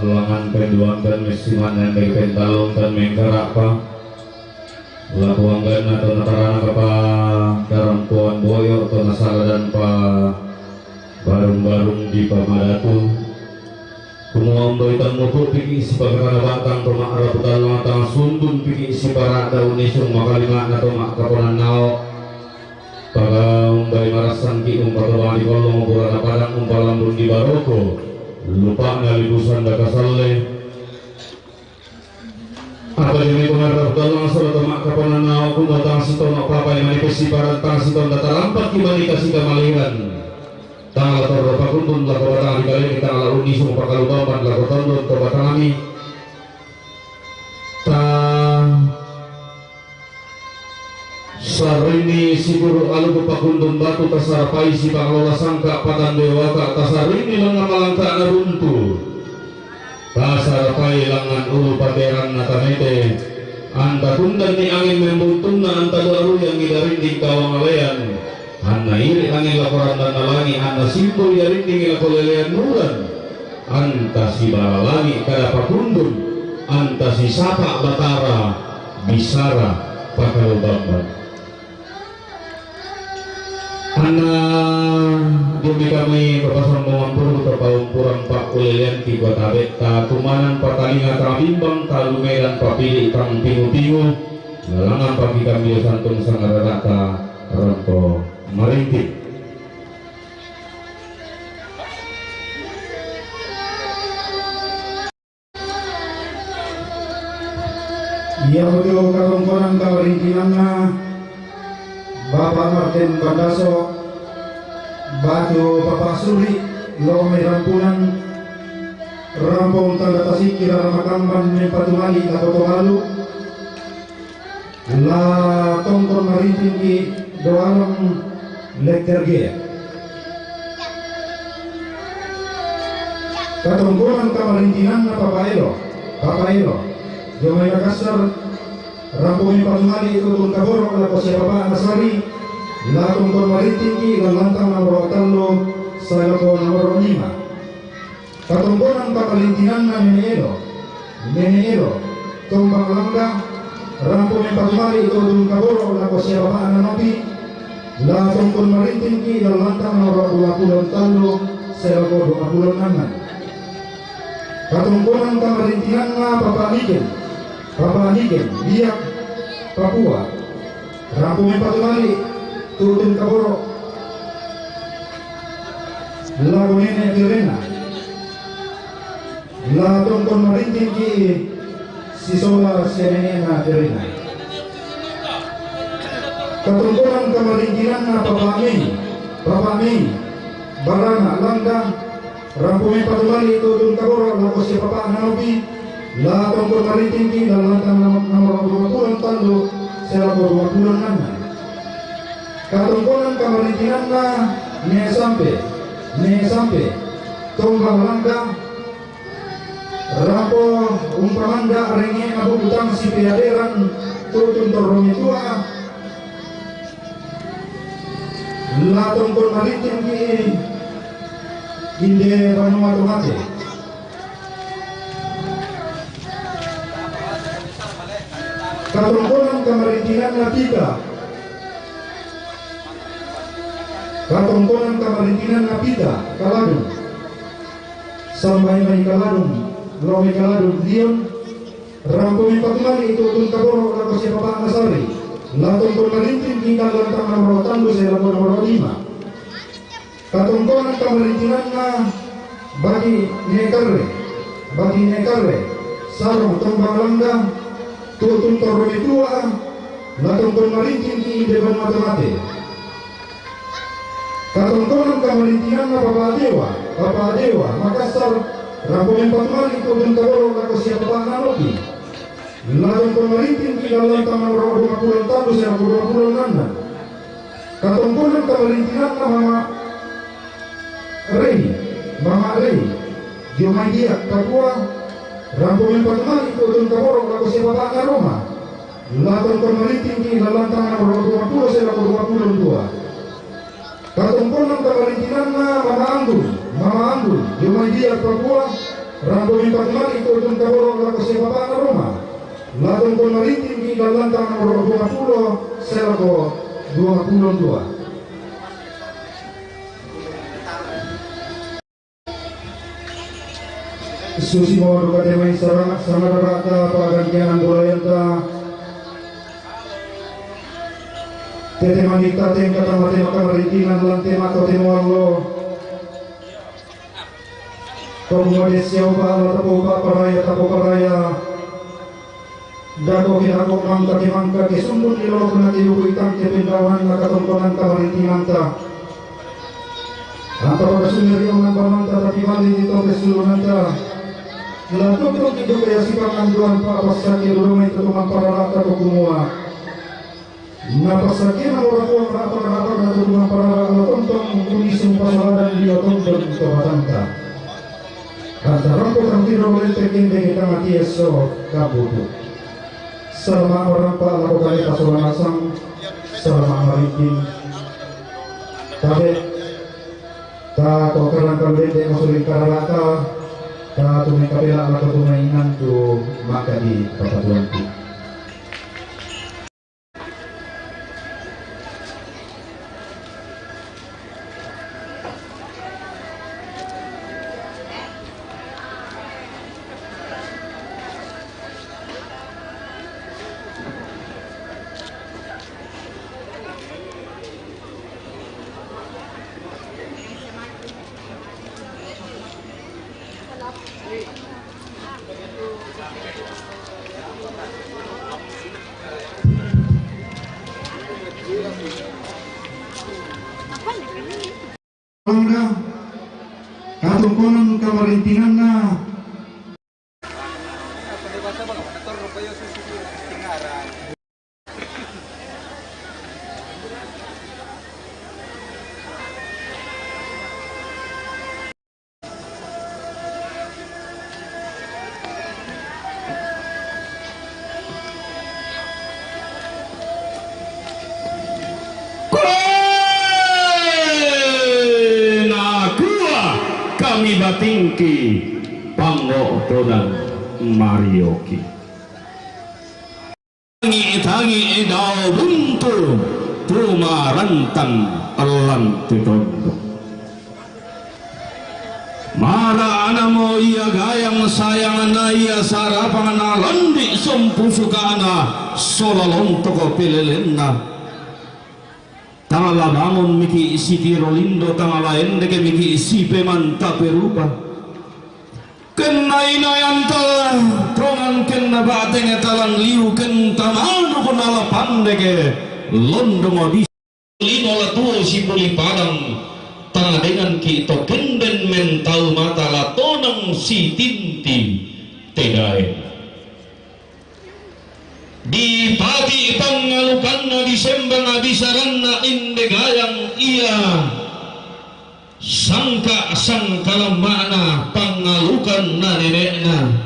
G: Langan penduan dan mesiman yang dari pentalong dan mengkarapa lakuanggan atau natarana kapa dalam puan boyor atau nasara dan pa barung-barung di pamadatu kumuang doitan mutu piki isi pagkakana batang tomak raputan matang sundun piki isi para daun isung makalima atau mak kaponan nao pagang bay marasan ki umpatawang di kolong burana padang umpalambun di baroko lupa ngalibusan dakasalle apa ini pengarap dalam asal temak kapanan nao pun datang si tono papa yang manifesti parantang si tono data lampak kibani kasih kemalihan tanggal atau ropa kuntun laku batang di kali kita ala uni semua pakalutopan laku tondon ke batang kami sarini si guru alu pakundun batu tasarapai si panglola sangka patan dewaka tasarini lengan malangka naruntu tasarapai langan ulu pateran natanete anta kundan ni angin membutun na anta daru yang idarinding kawang alean anna iri angin laporan dan nalangi anna simpul yarinding ilakolelean nuran anta si balalangi kada pakundun anta si sapa batara bisara pakalubabban Ana demi kami berpasang mengampur terpaung kurang pak ulelian tiga tabek ta kumanan patalinga terabimbang kalume dan papili tang pingu-pingu ngalangan pagi kami santung sangarata ronto merintik
H: Ia betul karungkonan kawarintinanna Bapak Martin Bandaso Batu Bapak Suri Lome Rampunan Rampung Tanda Tasik Kira Ramakamban Mempatumali Lakoto Halu La Tongkon Marintin Ki Doalam Lekterge Katongkonan Kamarintinan Papa Elo Jomai Makassar Rampungnya Patumali Tutun Kaboro Lako Siapa Anasari Latung Kormaritingki Lalantang Nomor Talo Salako Nomor 5 Katungkonan Pakalintinan Nene Elo Tombang Langga Rampungnya Patumali Tutun Kaboro Lako Siapa Ananopi Latung Kormaritingki Lalantang Nomor 20 Talo Salako 26 Katungkonan Pakalintinan Papa Niken, Biak, Papua, Rampung Patumali, Tutun Kaboro, Lago Nene Kirena, La Tongkon Marintin Ki Sisola Sienena Kirena. Katungkonan Kamarintinan Papa Mei, Barana Langga, Rampung Patumali, Tutun Kaboro, Lago Siapa Ananopi, La Tongkon Maritingki dalam nomor 20 Tando Selako 20 Nana Katongkonan Kamarintinan Ne sampai Tombang Langga Rapo Umpamanda Renge Abu Butang Si Piaderan Tutun Torromi Tua Latong pun maritim ki inde Vanuatu mate. Katongkonan kamaritinan na pita. Katongkonan kamaritinan na pita Kaladung. Sampai mai Kaladung, Romi Kaladung Dion. Rampumi patmali itu tun kaboro lako si Bapak Nasari. Latong pun maritim tinggal lantang nomor tandu saya nomor 5. Katongkonan kamaritinan na bagi nekarre, sarong tombang langgang. Tutun torome tua, latong pun maritim di depan mate. Katongkonan kamarintinan na Papa Dewa, Makassar, Rampung 4 mali tutun kaboro lako siapa Pak Naloki. Latong pun maritim di dalam tangan nomor 20 tahun saya 20 nana. Katongkonan kamarintinan na Mama Rei, Jomaidia, Papua. Rampung 4 mali tutun kaboro lako siapa Pak Roma. Latong pun maritim di dalam tangan nomor 20 saya 22. Katongkonan kamarintinan na Mama Anggun, Jomaidia, Papua. Rampung 4 mali tutun kaboro lako siapa Pak Roma. Latong pun maritim di dalam tangan nomor 20 saya 22. Susi mau duka temai sarang sangat rata pagagian dolayanta tete manita tem kata mate makamaritinan lante mata temawalo Pemudi siapa tapo paraya dago kinako mangka kesumbun ilolo kunati yuku itang kepindawan nakatongkonan kamaritinan ta antara kasunir yang nampamanta tapi bali dito kesulungan ta. Lalu itu kaya si panganduan Pak Pasaki rumah itu memparalata kumua. Napasaki na orang tua rata na rumah paralata tontong unisung pasalaran dia tonton ke batanta. Antara ko kang tinawal tekin de kita mati eso kabutu. Selama orang Pak laku kali kasolanasang selama maritim. Tapi tak kau kerang kalbe de masukin karalata. Kalau tumai kapela atau tumai ngantu maka di Papatuanti. Katongkonan kamarintinan na
G: kami batingki pangotonan Marioki tangi edau buntu tuma rantang lantitondo mara anamo iya gayang sayang na iya sarapan na landi sompusukana sololontoko pilelenna tangala bangun miki isi tirolindo tangala endeke miki isi pemanta perupa kena inayanta trongan kena bateng etalang liu kenta manu kunala pandeke londong odi linola tuo si puli padang tanga dengan kita kenden mental mata latonang si tinti tedae di pati pangalukanna di sembang abisaranna indegayang iya sangka lemana pangalukan na nenekna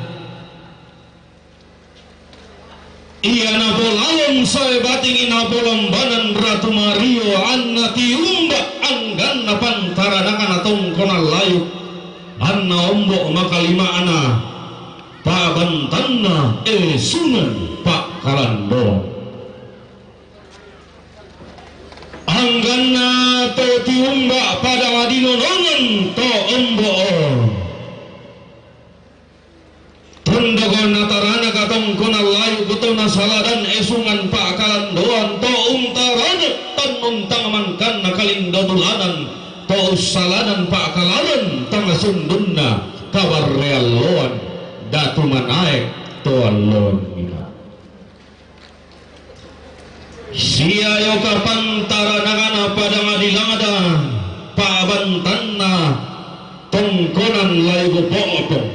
G: iya na bolalong sae bating ina bolambanan Ratu Mario anna tiumba makna pabantanna sunan pak kalando angganna to tiumba pada ngadinonongan to embo tundogon natarana katong kuna layu kutona saladan esungan pak kalandoan to tarana tan untang mangkan nakaling dodulanan to saladan pak kaladan tanga sundunna kabar realoan datuman aek to alon ina siayo kapantara nagana pada ngadilangada pabantanna tongkonan layu potong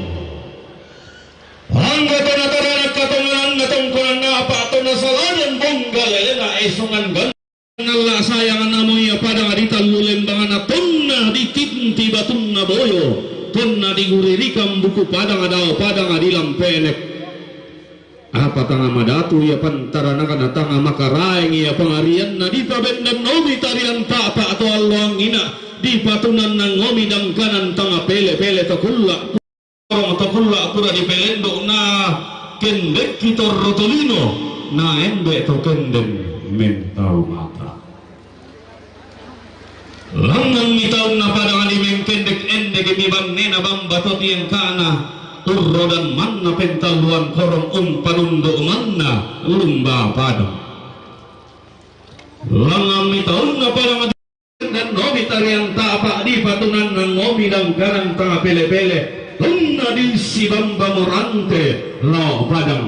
G: hangga tanah katongan na tongkonan na apa to na saladan bonggal elena esungan gan Allah sayang namoy pada ngadita lulembangan na tonna ditinti batun na boyo tonna diguririkam buku pada ngadaw pada ngadilang pelek apa tanga madatu ya pantara na kana tanga makaraeng ya pangarian na di pabendam nomi tarian papa atau Allah ina di patunan ng ngomi dang kanan tanga pele-pele takulla orang takulla pura di pelendo na kendek kitor rotolino na ende to kendem mentau mata langang mitau na padang di mengkendek ende gemiban nena bambatot yang kana urro dan manna pentaluan korong panundo manna lumba padang langang mitau na padang dan ngomi tarian tapak di patunan ng ngomi dang kanan tanga pele-pele tunna di si bamba morante lao padang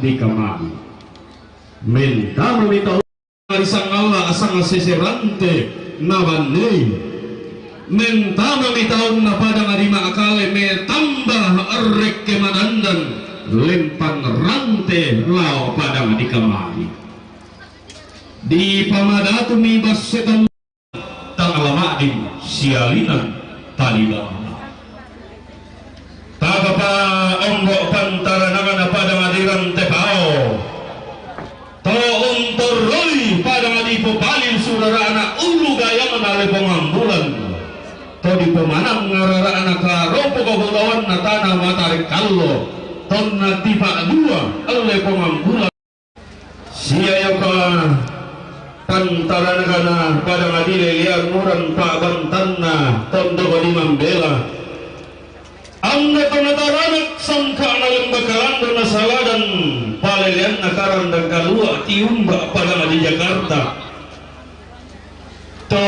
G: di kamari menta meminta isang Allah asang sesirante nabani menta meminta na padang arima akale me tambah arrek kemanandan lempan rante lao padang di kamari di pamadatu mi basetan tang alamadin sialinan taliban tagapa ombok pantara nangana pada ngadiran tepao to untoroi pada ngadipo palin surara anak ulu gaya menale pengambulan to di pemanang ngarara anak karopo kebulawan na tanah matarik kallo ton na tipa dua oleh pengambulan siayoka pantara nangana pada ngadile liang murang pak bantanna tondo di mambela anda penataranak sangka na lembakaran dan nasaladan palelian nakaran dan kalua tiumba pada di Jakarta to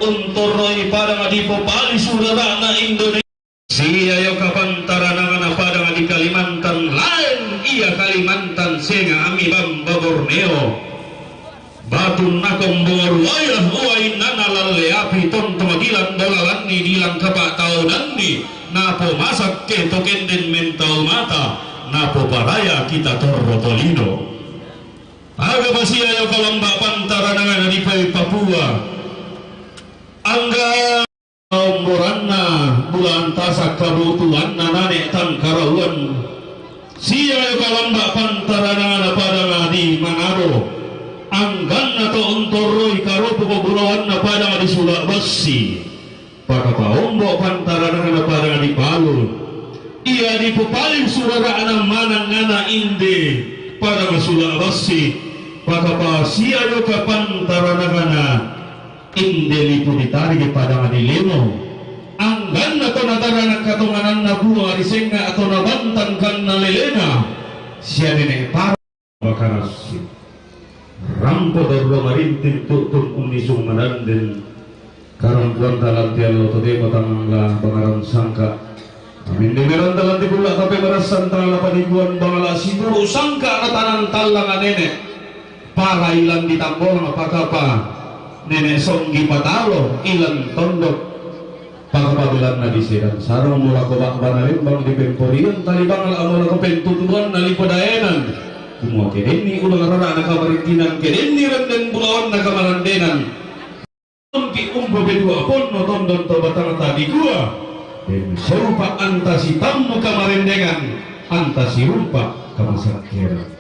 G: untoroi pada di popali surara na Indonesia siayo kapantara na pada di Kalimantan lain iya Kalimantan senga ami bamba Borneo batun nakong bongor wayah uwain nana laleapi ton tumagilan dolalan ni dilang kapak taunan ni napo masak ke tokenden mental mata napo paraya kita torrotolino aga basia yo kalamba pantara nangan di Papua angga omboranna bulan tasak kabutuan nanane tan karawan sia yo kalamba pantara nangan pada di Manado anggan atau untoroi karopo keburawan na pada di Sulawesi pada paombok pantara na pada di Palu ia di pupaling surara anang manang ngana inde pada Sulawesi pada pasia yoka pantara na inde lipu ditarik pada di Lemo anggan atau natara na katonganan na buang arisenga atau na bantan kan na lelena sia nenek para bakarasi rampo darro marintin tutun unisung mananden karang tuan dalam tialo tode matangla bangaran sangka amin demeran dalam dibulak tapi merasan tala panibuan bangala siburu sangka katanan talang nenek para ilan ditambol apakah pa nenek songgi patalo ilan tondok pakapabilan na disedan sarong mula kobak banarin bang di pemporian tali bangal amula kepentutuan nalipodaenan kumua kedeni ulang rara na kabarintinan kedeni renden bulawan na kamalandenan unki umpo bedua pon noton don to batang tadi gua dan serupa antasi tamu kamarendengan antasi rupa kamasakira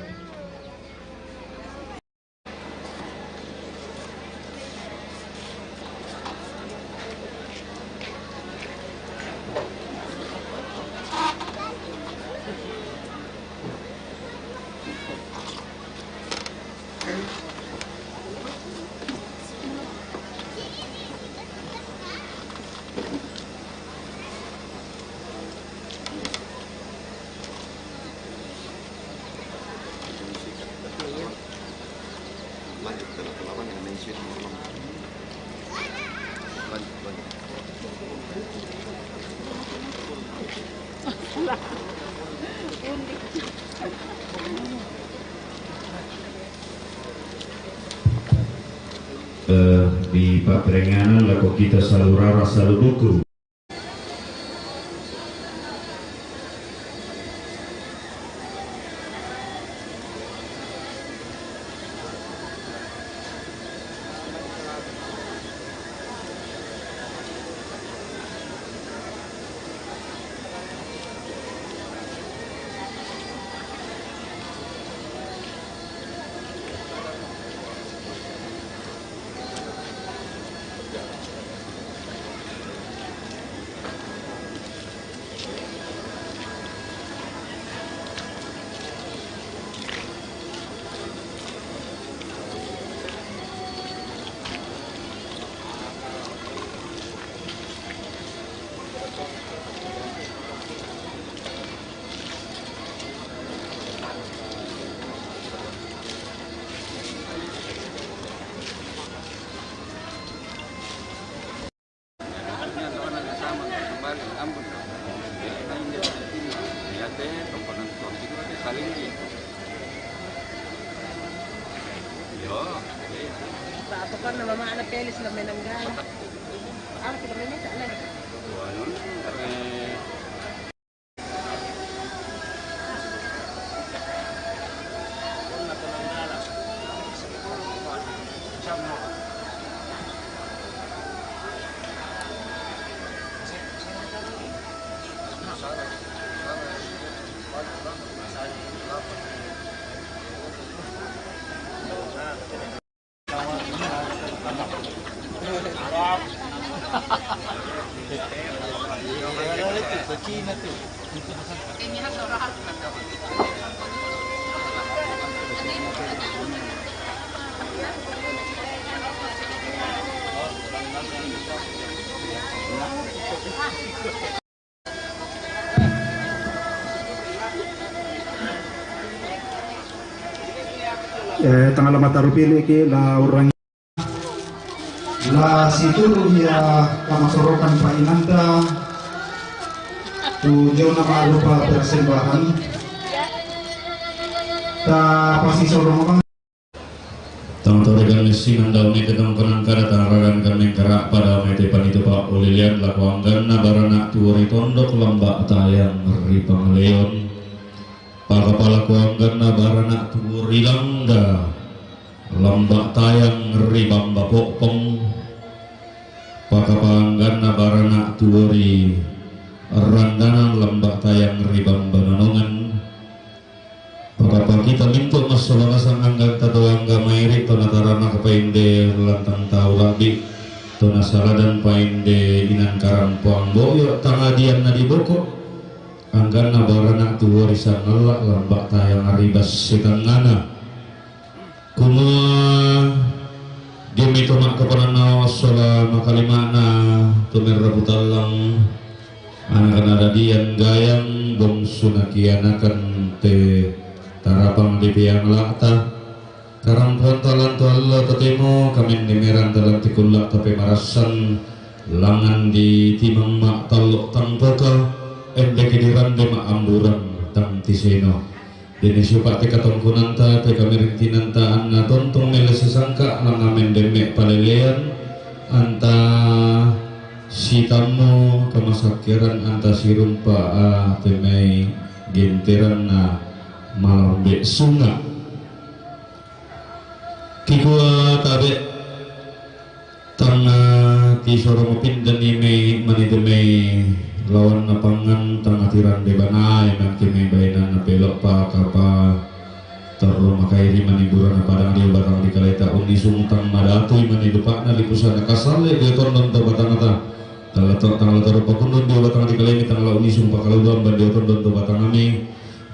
G: Di paprenganan laku kita selalu rara selalu dukung.
H: Tanggal mata rupili ke la orang la situ ya kamasorokan Pak Inanda tu jauh nama lupa persembahan ta pasti sorong
G: Tang-toregan mesin andau ni ketang penangkara tangaragan kami kerak pada mete panito Pak Ulilian laku anggan barana tuori tondok lambak tayang ripang leon Pakapala kuanggan barana tuori langga lambak tayang ribang bapokpong Pakapanggan barana tuori randanan lambak tayang ribang bananongan Pakapa kita minta masalah sang anggan tato angga mairi tona tarana kepainde lantang tau labi tona saladan painde inan karang puang boyo tangadian na di boko anggan na barana tuori sang ngelak lambak tayang ribas setangana kuma demi tomak kepanana sola makalimana tumer rabutalang anak ada dian gayang bong sunakianakan te tarapang di piang lakta karang pontalan tu Allah ketemu kami dimeran dalam tikulak tapi marasan langan di timang mak taluk tang poka endek diran de mak amburan tang tiseno dene supak te katong kunanta te kami rintinanta anna tontong mele sesangka langamen demek palelean anta si tamu kemasakiran anta sirumpa temei genteran na malambe sunga kikua tabe tanga kisorong pindan ime manideme lawan napangan tanga tiran de banai makime bainan na pelok pa kapa terus makairi maniburan padang dia batang di kaleta undi sungtang madatui manidupak na lipusana kasale dia tondon to batang ata tanggal taruh pakundun dia batang di kalemi tanggal undi sumpah kalau gambar dia tondon to batang ami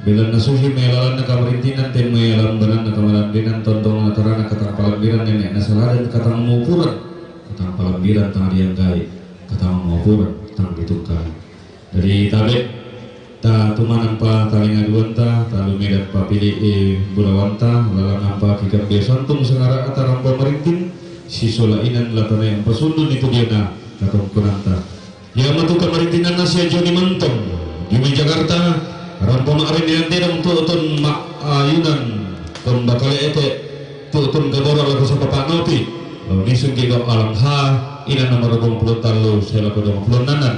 G: bila nasuhi melalan na kamerintinan ten melan banan na kamalambiran tontong na tarana katang palambiran nenek nasaladan katang maupuran katang palambiran tang dianggai katang maupuran tang ditukar dari tabe ta tumanan pa talinga duanta ta lumidat pa pili bulawanta lalang pa kikar biasantung sengara atarang pemerintin si solainan latana yang pasundun itu dia na katong kunanta ya matu kemerintinan nasi Joni Mentong di Jakarta rampo maarin yang tidak tutun mak ayunan ton bakal ete tutun kadora lagu sa Papa Nopi nisung kido alang ha ina nomor 20 talo sela ko 20 nanan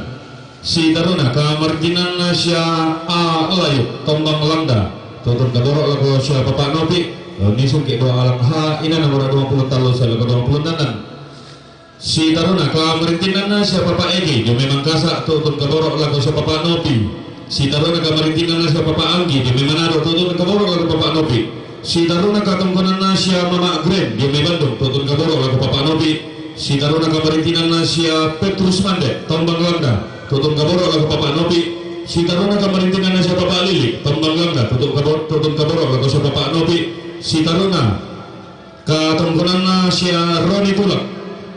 G: si taruna kamartinan na siya alayo tombang landa tutun kadoro lagu siya Papa Nopi nisung kido alang ha ina nomor 20 talo sela ko 20 nanan si taruna kamartinan na siya Papa Egi di memang kasa tutun kadoro lagu siya Papa Nopi si taruna kamartinan na siya Papa Anggi di Manado tutun kadoro lagu Papa Nopi si taruna katungkunan na siya Mama Gren di Bandung tutun kadoro lagu Papa Nopi si taruna kamartinan na siya Petrus Mande tombang landa tutun kaboro lagu Papa Nopi si taruna kamarintinan na siya Papa Lili tombang landa tutun kaboro lagu siya Papa Nopi si taruna katungkunan na siya Roni Tulak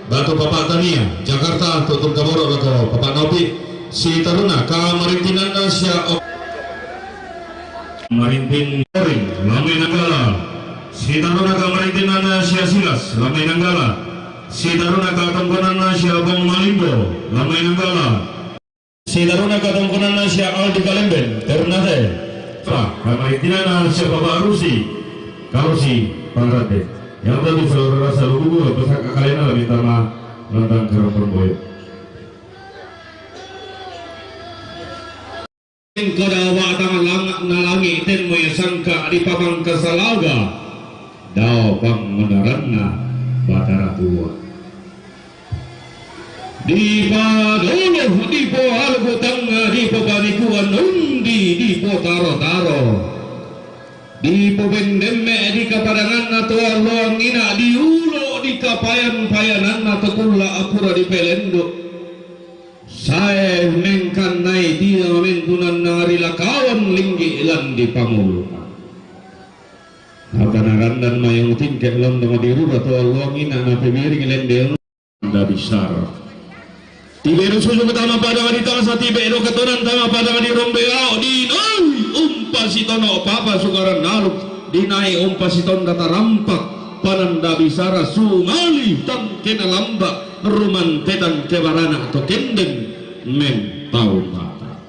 G: Batu Papa Tania Jakarta tutun kaboro lagu Papa Nopi si taruna kamarintinan na siya Marintin Koring Lamai Nanggala si taruna kamarintinan na siya Silas Lamai Nanggala si taruna katungkunan na siya Bang Malimbo Lamai Nanggala si taruna katungkunan na siya Aldi Kalemben Ternate Pak kamarintinan na siya Bapak Karusi Pangrate yang tadi saudara seluruh besar kakalena lebih tama nonton kerempon boy Kadawa tangan langak nalangi ten moya sangka di papang kesalaga daw pang menaranna batara tua di padolo di po algo tanga di po banikuan undi di po taro di po bendemme di kapadangan na to luang ina di ulo di kapayan-payanan na to kula apura di pelendo saya mengkan nai di mentunan nari lakawan linggi ilan di pangulukan apanaran dan mayang tingkek lom dengan diru atau luang ina na pemiring lendel anda besar tiberu susu pertama pada di tangsa tiberu ketonan tama pada di rombeau di nai umpasi tono papa sukaran naluk di nai umpasi ton data rampak pananda bisara sumali tan kena lamba ruman tetan kebarana atau kendeng men tau mata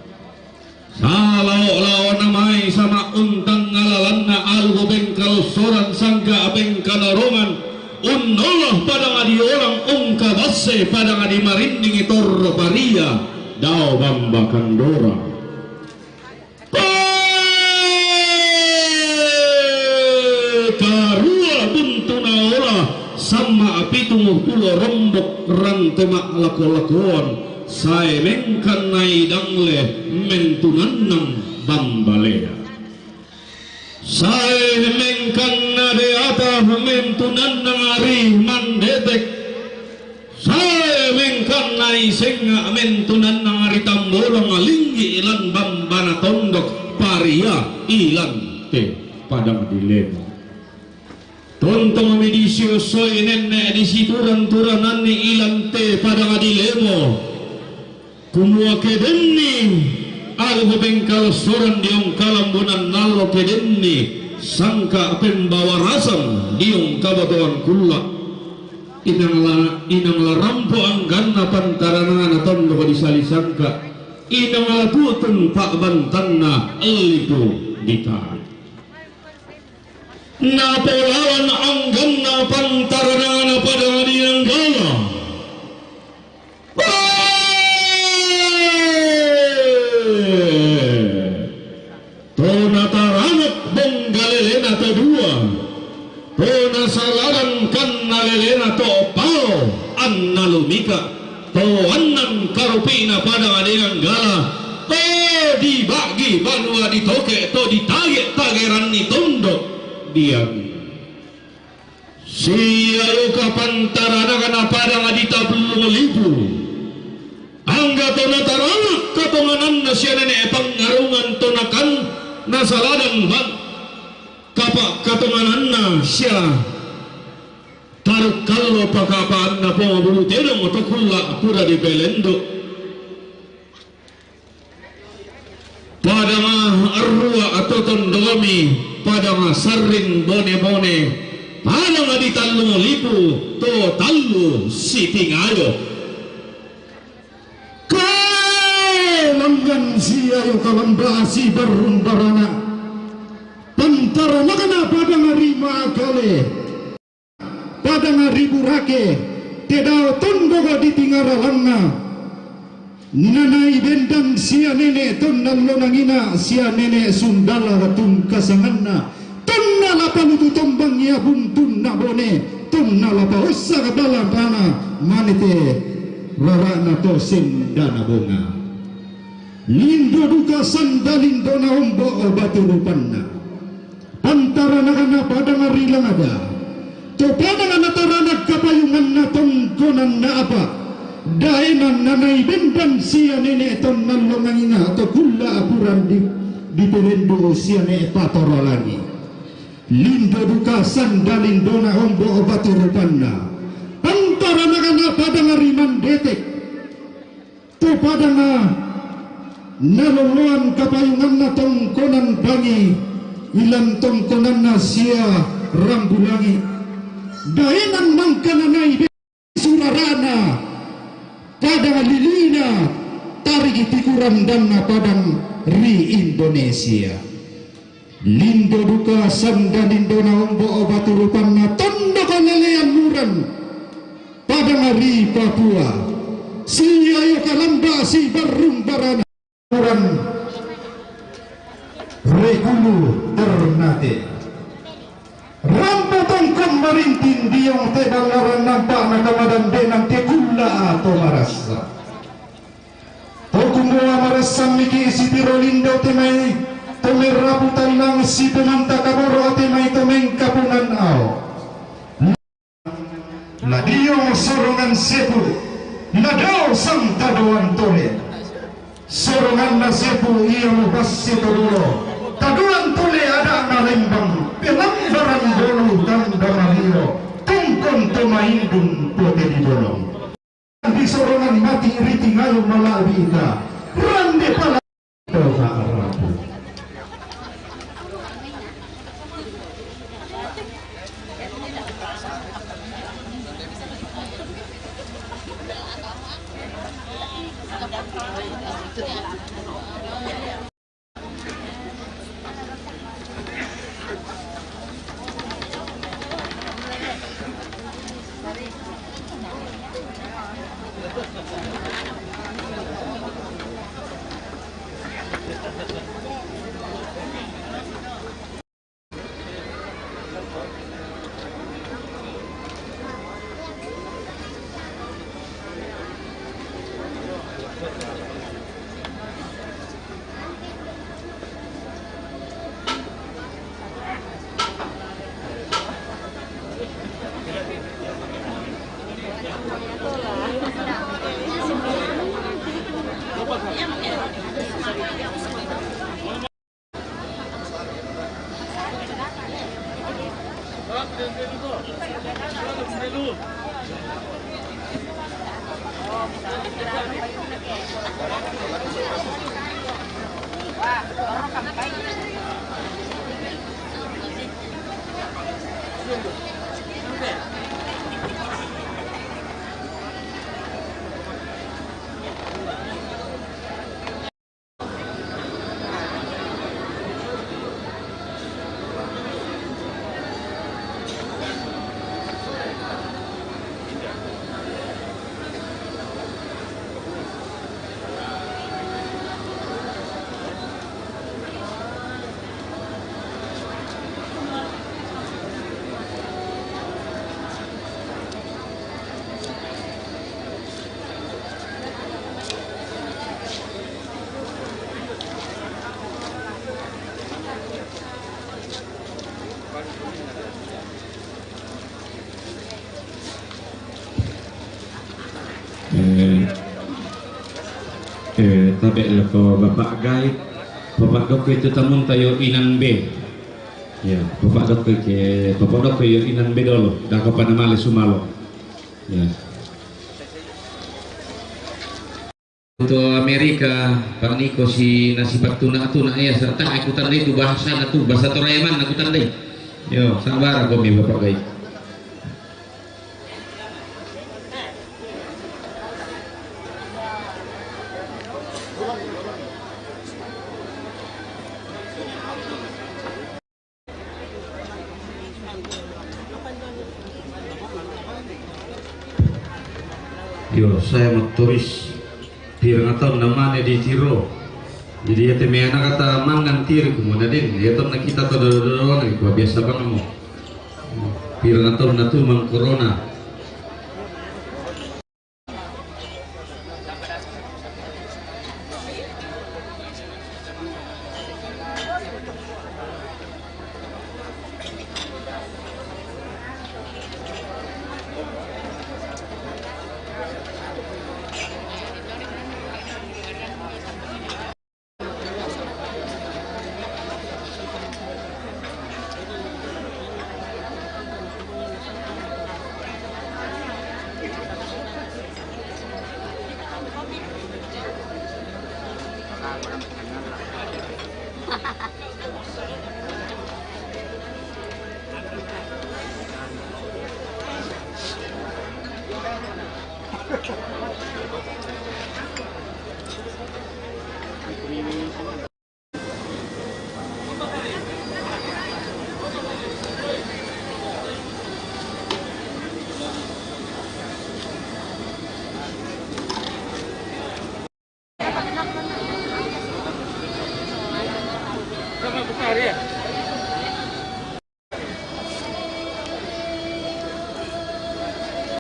G: salau namai sama untang ngalalanna algo bengkal soran sangga bengkal rongan unnolah pada ngadi orang ungka basse pada ngadi marinding itorro paria dao bamba kandora karua buntuna ola sama api tumuh pulo rombok rantemak lako-lakoan saya mengkan nai dangle mentunanang bambalea saya mengkan nade apa mentunanang ari mandetek saya mengkan nai senga mentunanang ari tambolong alinggi ilan bambana tondok paria ilan te padang dilema tontong medisio soy nenek di situran-turanan ni ilan te padang dilemo kumua kedenni algo bengkal soran diong kalambunan nalo kedenni sangka pembawa rasan diong kabatuan kulla inang la rampo angganna pantarana na tondo ko disali sangka inang la putun pak bantanna elitu ditarik na polawan angganna pantarana na pada diang gala Tona tarangat benggalelena to dua Tona salaran kan nalelena to pao Anna lumika To annan karupina pada adegan gala To dibagi banua ditoke To ditagek tageran ni tondo Diam Siya kapan tarana kana pada ngadita belum lipu Angga tona tarangat katonganan na siya nene pangarungan tonakan nasaladan bag kapa katonganan na siya taruk kallo pakapaan na pumabulu tenong atau kulla apura di belendo pada toton domi pada masarin bone-bone pada ngadi tallu lipu to tallu siti ngayo
F: langgan siya yung kalambasi barumbarana pantara magana pada ngari maagale pada ngari burake tedao tonboga di tingaralanga nanay bendang siya nene ton nalonangina siya nene sundala watun kasanganna ton nalapalutu tombang ya buntun na bone ton nalapaosa kabalang kana manite rarana to sendana bonga lindo duka sandalindo na ombo o baturupanna antara na pada ngarilang ada to pada natara nagkapayungan na tongkonan na apa dainan nanay bendan siya nene ton nalongangina to kula apuran di perendo siya ne patorolani lindo duka sandalindo na ombo o baturupanna antara na pada ngariman detek to pada na naluluan kapayungan na tongkonan bangi ilang tongkonan na siya rambulangi dainan mangkananay surarana padang lilina tarigi tikuran dan na padang ri Indonesia lindo duka sandalindo na ombo o baturupan na tondo kalalean muran padang ri Papua siya yo kalamba si barumbarana muran Rekulu Ternate Rampotong kemarintin diong tebalaran nampak nakamadan denang tekula atau marasa Tokumua marasa miki si tirolindo temai Tomeraputan lang si pemanta kaboro temai tomeng kapunan ao Nadiong sorongan sepu Nadao sang tadoan tole sorongan na sepu iya mubasi todolo taduan tole ada na lembang pelambaran dolo dan damaliro tungkon tumaindun pote di bolong di sorongan mati riti ngayo malabi ka rande pala toga arabu
G: Tabe ko bapak guide bapak dok itu tamun tayo inan be ya bapak dok yo inan be dolo dah ko panamale sumalo ya Untuk Amerika, Pak Niko si nasibat tuna ya serta aku tandai itu bahasa Torayaman aku tandai. Yo, sabar aku mi Bapak baik. Yo, saya mau tulis tir atau namanya di tiro. Jadi ya teme anak kata mangan tir kemudian ya tuh kita tuh dodo nih biasa banget mau. Tir atau natu mang corona.